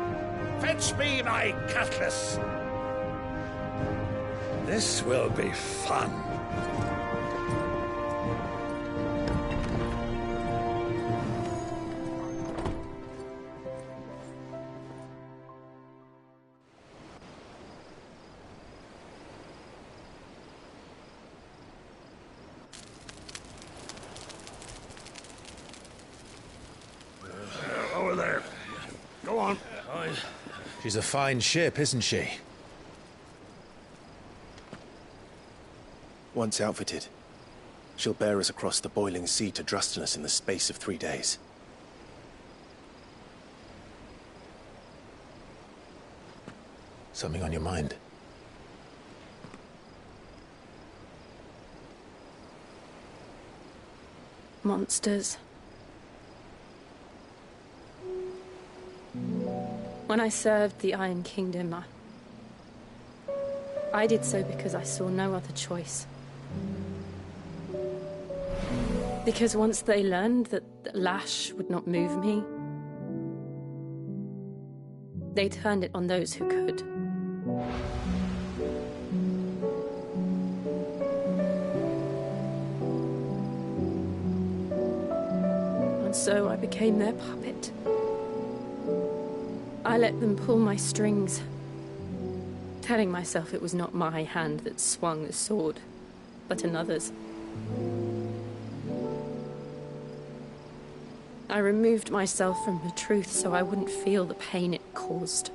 fetch me my cutlass. This will be fun. Over there. Go on. She's a fine ship, isn't she? Once outfitted, she'll bear us across the boiling sea to Drustinus in the space of 3 days. Something on your mind? Monsters. When I served the Iron Kingdom, I did so because I saw no other choice. Because once they learned that Lash would not move me, they turned it on those who could. so I became their puppet. I let them pull my strings, telling myself it was not my hand that swung the sword, but another's. I removed myself from the truth so I wouldn't feel the pain it caused.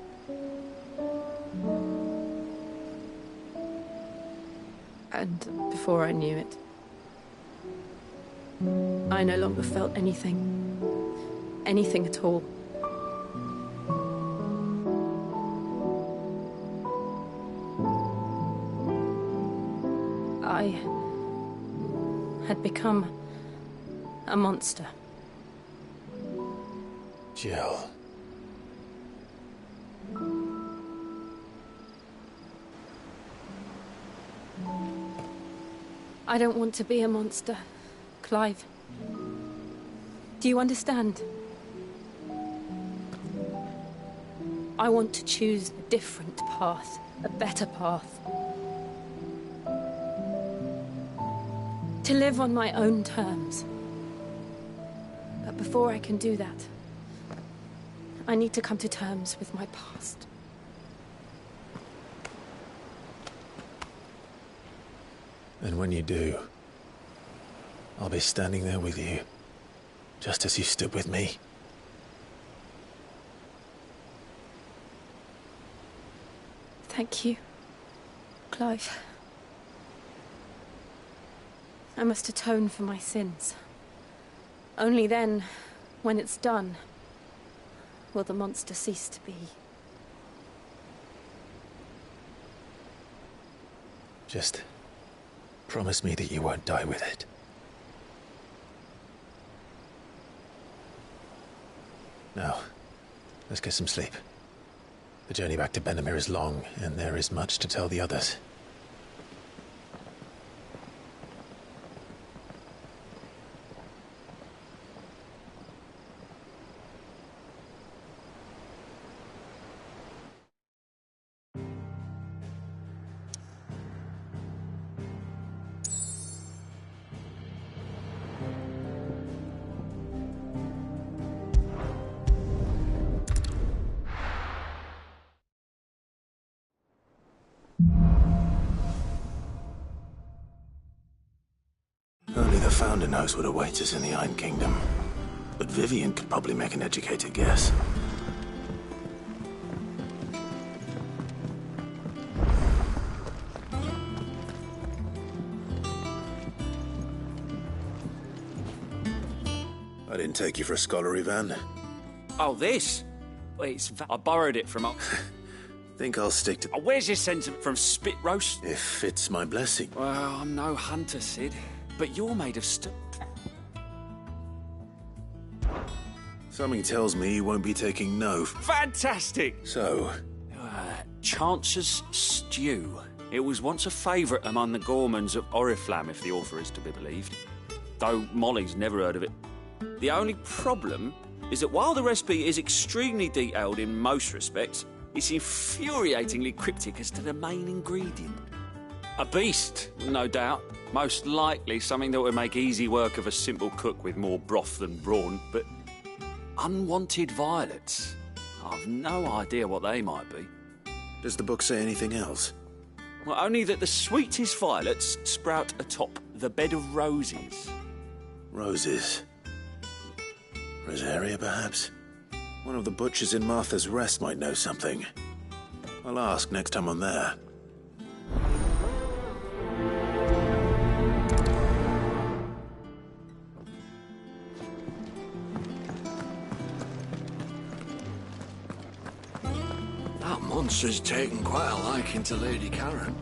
And before I knew it, I no longer felt anything. Anything at all. I had become a monster. Jill. I don't want to be a monster, Clive. Do you understand? I want to choose a different path, a better path. To live on my own terms. But before I can do that, I need to come to terms with my past. And when you do, I'll be standing there with you, just as you stood with me. Thank you, Clive. I must atone for my sins. Only then, when it's done, will the monster cease to be. Just promise me that you won't die with it. Now, let's get some sleep. The journey back to Benamir is long, and there is much to tell the others. Only the Founder knows what awaits us in the Iron Kingdom. But Vivian could probably make an educated guess. I didn't take you for a scholarly van. Oh, this? I borrowed it from... Think I'll stick to... Oh, where's your sentiment from spit roast? If it's my blessing. Well, I'm no hunter, Sid. But you're made of Something tells me you won't be taking no. Fantastic! So? Chance's Stew. It was once a favourite among the Gormans of Oriflamme, if the author is to be believed. Though Molly's never heard of it. The only problem is that while the recipe is extremely detailed in most respects, it's infuriatingly cryptic as to the main ingredient. A beast, no doubt. Most likely something that would make easy work of a simple cook with more broth than brawn, but unwanted violets. I've no idea what they might be. Does the book say anything else? Well, only that the sweetest violets sprout atop the bed of roses. Roses? Rosaria, perhaps? One of the butchers in Martha's Rest might know something. I'll ask next time I'm there. That monster's taken quite a liking to Lady Karen.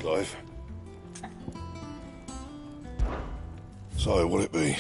Clive? So, what'll it be?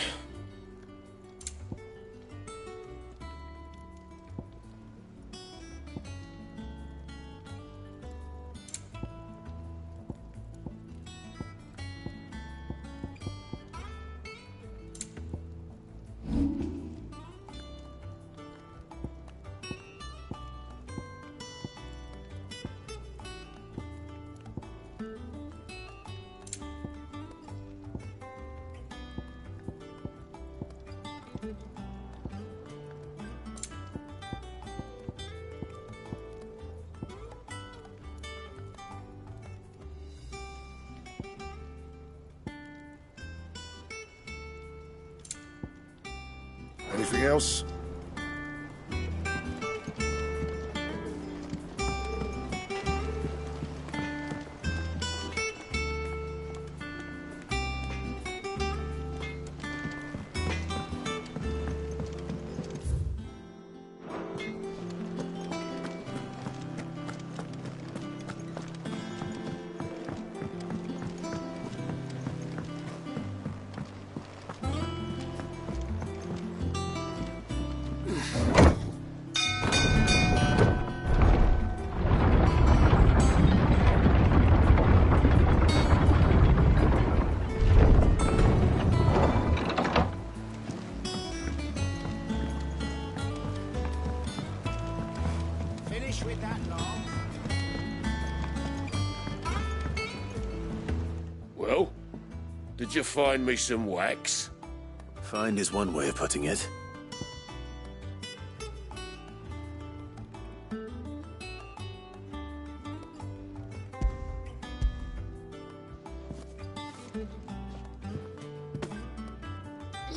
Anything else? Finish with that long. Well, did you find me some wax? Find is one way of putting it.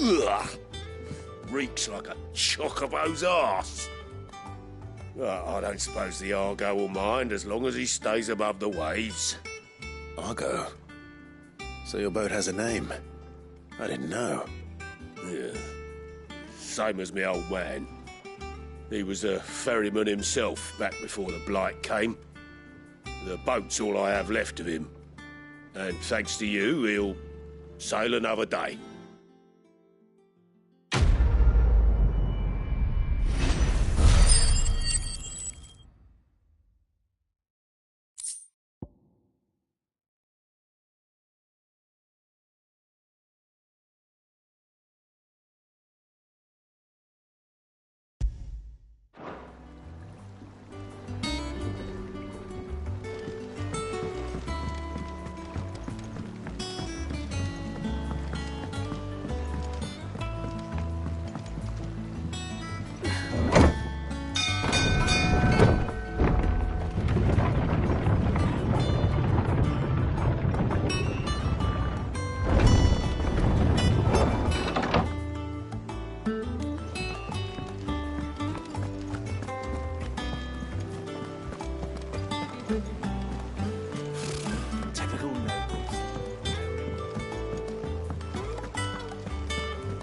Ugh! Reeks like a chocobo's arse. I don't suppose the Argo will mind as long as he stays above the waves. Argo? So your boat has a name? I didn't know. Yeah. Same as me old man. He was a ferryman himself back before the Blight came. The boat's all I have left of him. And thanks to you, he'll sail another day.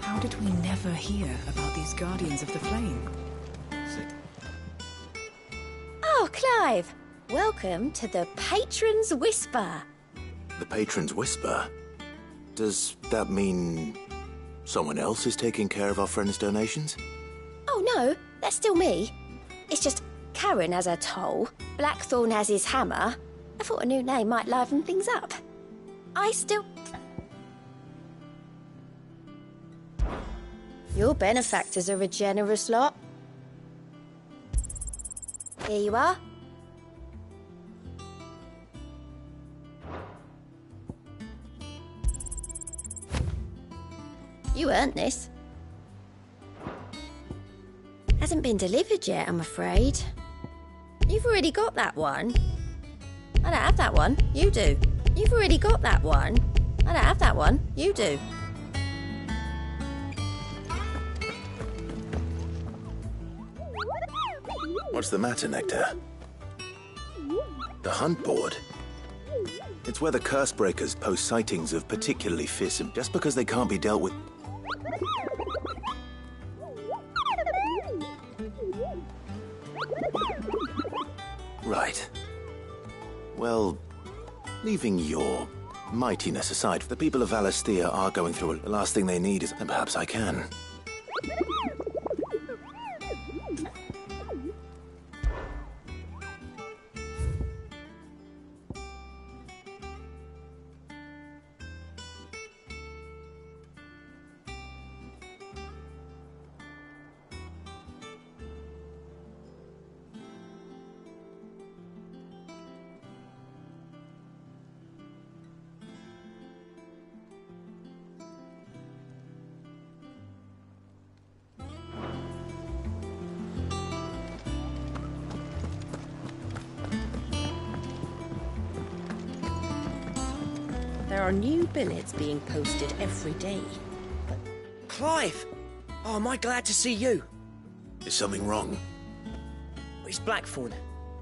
How did we never hear about these Guardians of the Flame? Oh, Clive! Welcome to the Patron's Whisper. The Patron's Whisper? Does that mean someone else is taking care of our friend's donations? Oh, no, that's still me. It's just Karen has her toll, Blackthorn has his hammer. I thought a new name might liven things up. I still... Your benefactors are a generous lot. Here you are. You earned this. Hasn't been delivered yet, I'm afraid. You've already got that one. I don't have that one. You do. You've already got that one. I don't have that one. You do. What's the matter, Nectar? The hunt board? It's where the curse breakers post sightings of particularly fearsome, just because they can't be dealt with. Right. Well, leaving your mightiness aside, the people of Valisthea are going through it. The last thing they need is, and perhaps I can. There are new billets being posted every day. Clive! Oh, am I glad to see you? Is something wrong? It's Blackthorn.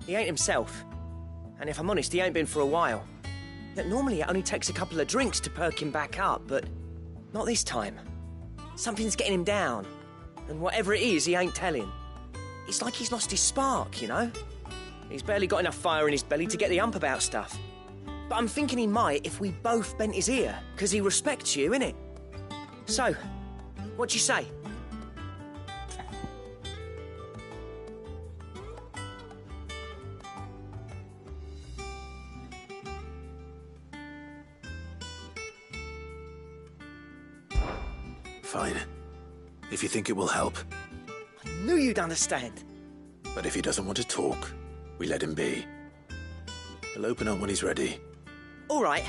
He ain't himself. And if I'm honest, he ain't been for a while. Yet normally it only takes a couple of drinks to perk him back up, but not this time. Something's getting him down. And whatever it is, he ain't telling. It's like he's lost his spark, you know? He's barely got enough fire in his belly to get the ump about stuff. But I'm thinking he might if we both bent his ear, because he respects you, innit? So, what do you say? Fine. If you think it will help. I knew you'd understand. But if he doesn't want to talk, we let him be. He'll open up when he's ready. All right.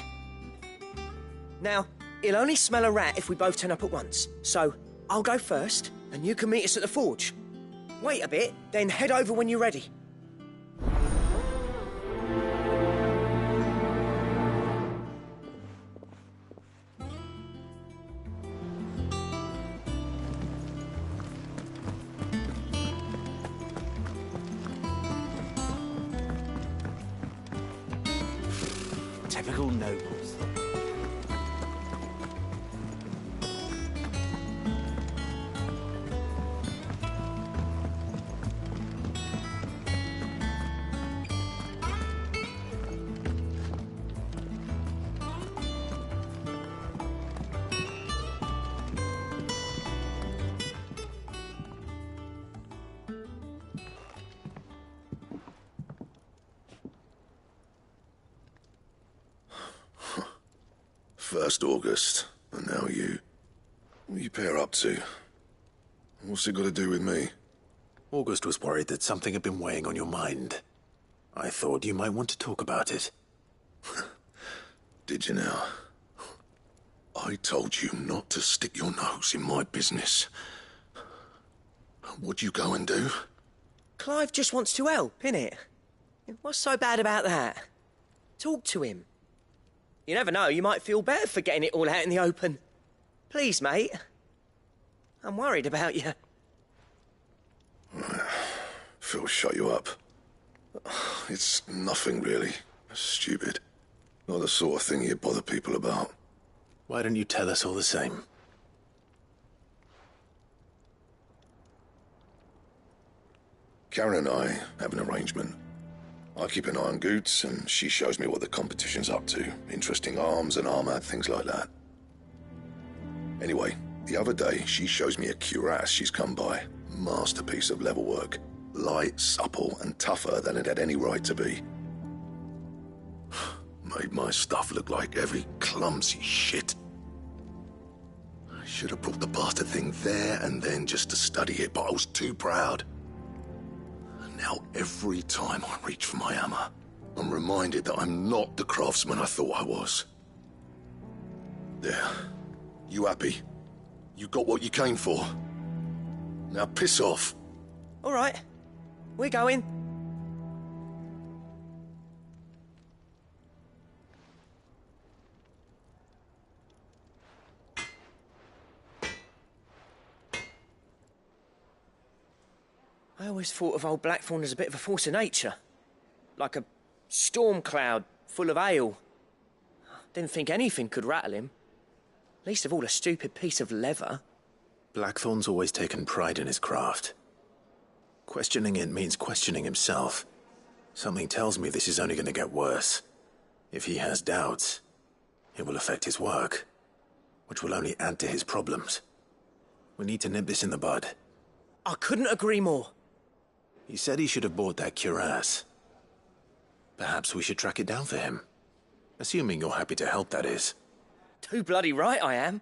Now, he'll only smell a rat if we both turn up at once. So, I'll go first, and you can meet us at the forge. Wait a bit, then head over when you're ready. Typical nobles. First August, and now you. What are you pair up to? What's it got to do with me? August was worried that something had been weighing on your mind. I thought you might want to talk about it. Did you now? I told you not to stick your nose in my business. What'd you go and do? Clive just wants to help, innit? What's so bad about that? Talk to him. You never know, you might feel better for getting it all out in the open. Please, mate. I'm worried about you. Phil shut you up. It's nothing, really. Stupid. Not the sort of thing you bother people about. Why don't you tell us all the same? Karen and I have an arrangement. I keep an eye on Goots, and she shows me what the competition's up to. Interesting arms and armor, things like that. Anyway, the other day, she shows me a cuirass she's come by. Masterpiece of level work. Light, supple, and tougher than it had any right to be. Made my stuff look like every clumsy shit. I should have brought the bastard thing there and then just to study it, but I was too proud. Now, every time I reach for my hammer, I'm reminded that I'm not the craftsman I thought I was. There. You happy? You got what you came for. Now piss off. All right. We're going. I always thought of old Blackthorn as a bit of a force of nature. Like a storm cloud full of ale. Didn't think anything could rattle him. Least of all a stupid piece of leather. Blackthorn's always taken pride in his craft. Questioning it means questioning himself. Something tells me this is only going to get worse. If he has doubts, it will affect his work, which will only add to his problems. We need to nip this in the bud. I couldn't agree more. He said he should have bought that cuirass. Perhaps we should track it down for him. Assuming you're happy to help, that is. Too bloody right I am.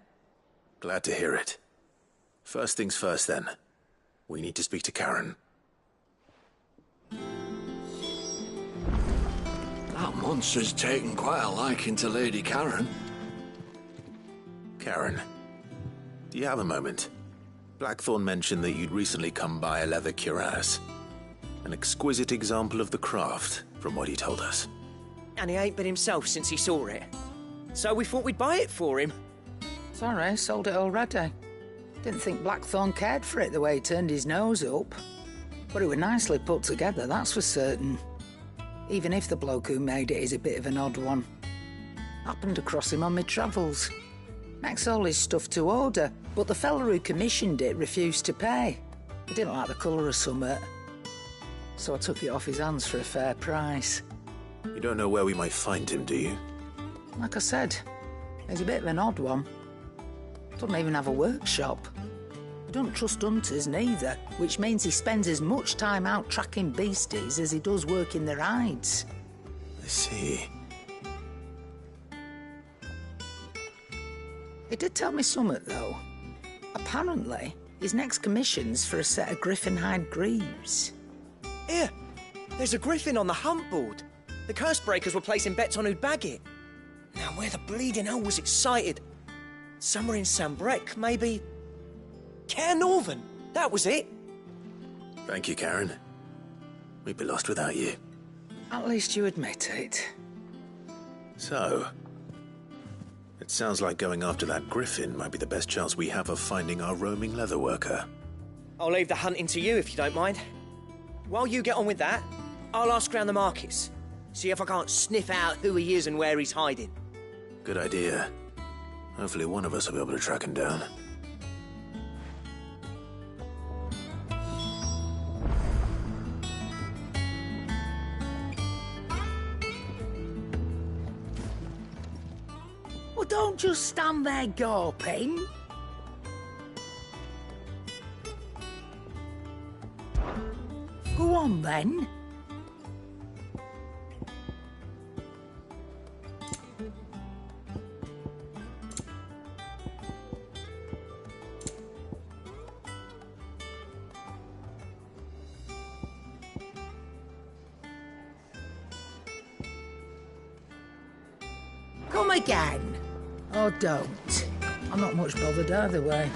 Glad to hear it. First things first, then. We need to speak to Karen. That monster's taken quite a liking to Lady Karen. Karen, do you have a moment? Blackthorn mentioned that you'd recently come by a leather cuirass. An exquisite example of the craft, from what he told us. And he ain't been himself since he saw it. So we thought we'd buy it for him. Sorry, sold it already. Didn't think Blackthorn cared for it the way he turned his nose up. But it was nicely put together, that's for certain. Even if the bloke who made it is a bit of an odd one. Happened across him on my travels. Makes all his stuff to order, but the fella who commissioned it refused to pay. He didn't like the colour of summit. So I took it off his hands for a fair price. You don't know where we might find him, do you? Like I said, he's a bit of an odd one. Doesn't even have a workshop. He don't trust hunters neither, which means he spends as much time out tracking beasties as he does working their hides. I see. He did tell me something, though. Apparently, his next commission's for a set of griffin hide greaves. Here, there's a griffin on the hunt board. The curse breakers were placing bets on who'd bag it. Now, where the bleeding hell was it sighted? Somewhere in Sambrec, maybe... Care Northern, that was it. Thank you, Karen. We'd be lost without you. At least you admit it. So, it sounds like going after that griffin might be the best chance we have of finding our roaming leatherworker. I'll leave the hunting to you if you don't mind. While you get on with that, I'll ask round the markets. See if I can't sniff out who he is and where he's hiding. Good idea. Hopefully one of us will be able to track him down. Well, don't just stand there gawping. Go on, then. Come again. Or don't. I'm not much bothered either way.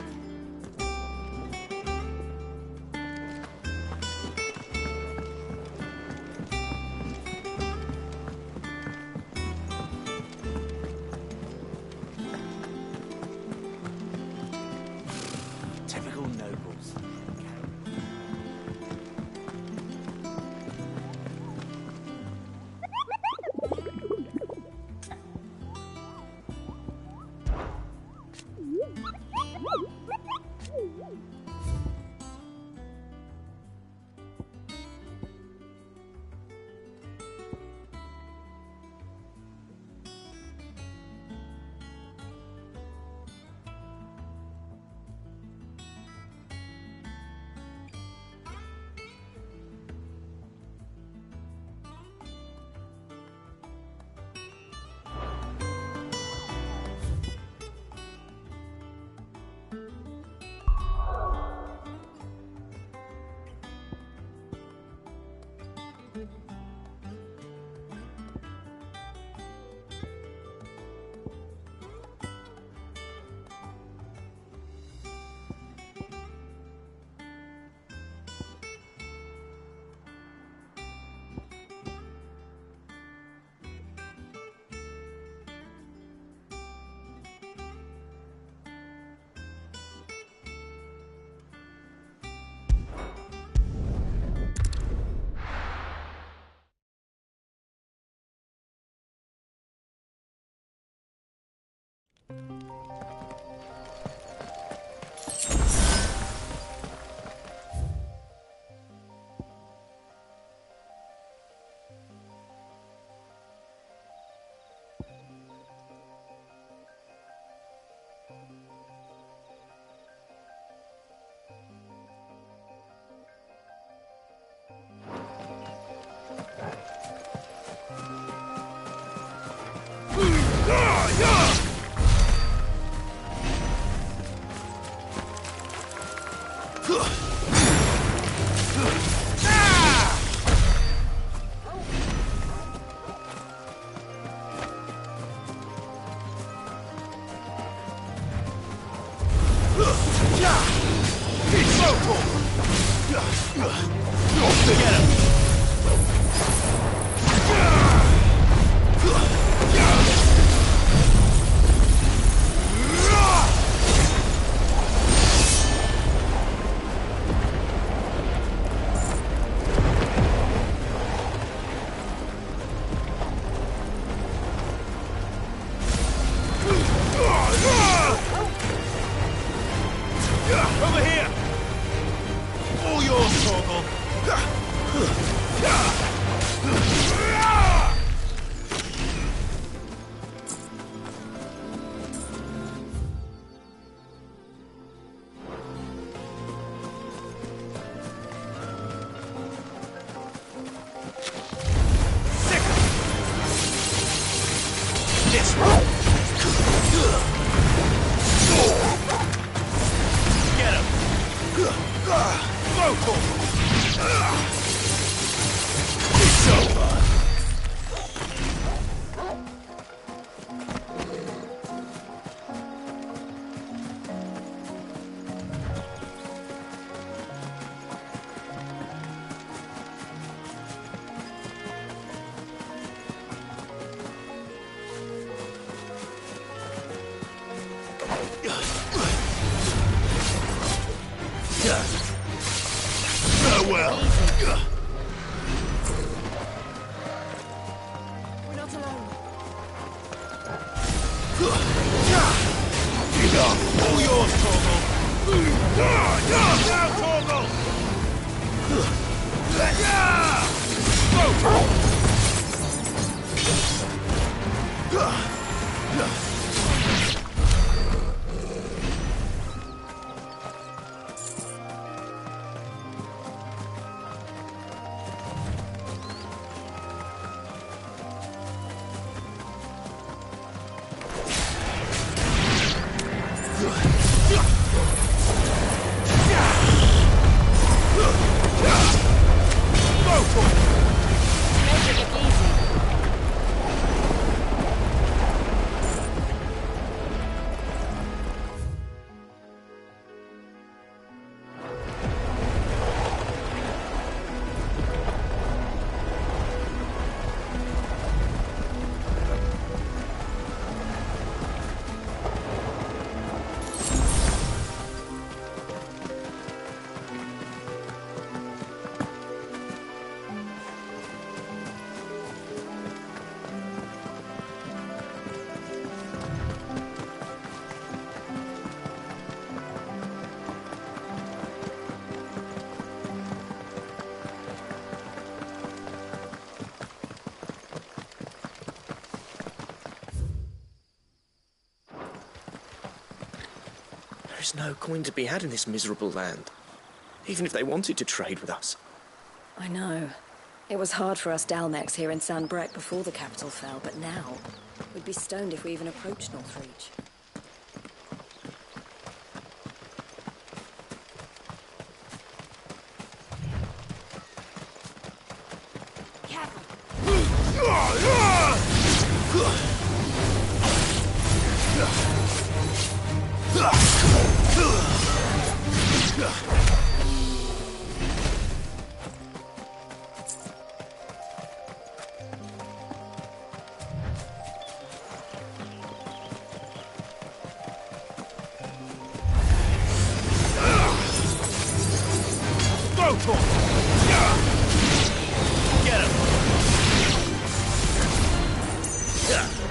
Typical nobles. this! Get him! Go for him! It's over! Farewell. We're not alone. Get up! All yours, Torgal! Now, Torgal! Making it easy. There's no coin to be had in this miserable land, even if they wanted to trade with us. I know. It was hard for us Dalmex here in Sandbreck before the capital fell, but now we'd be stoned if we even approached Northreach. Go for him! Get him! Get him!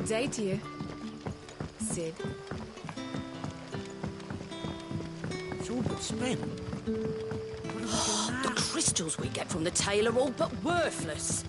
day to you, Sid. It's all but spent. The crystals we get from the tail are all but worthless.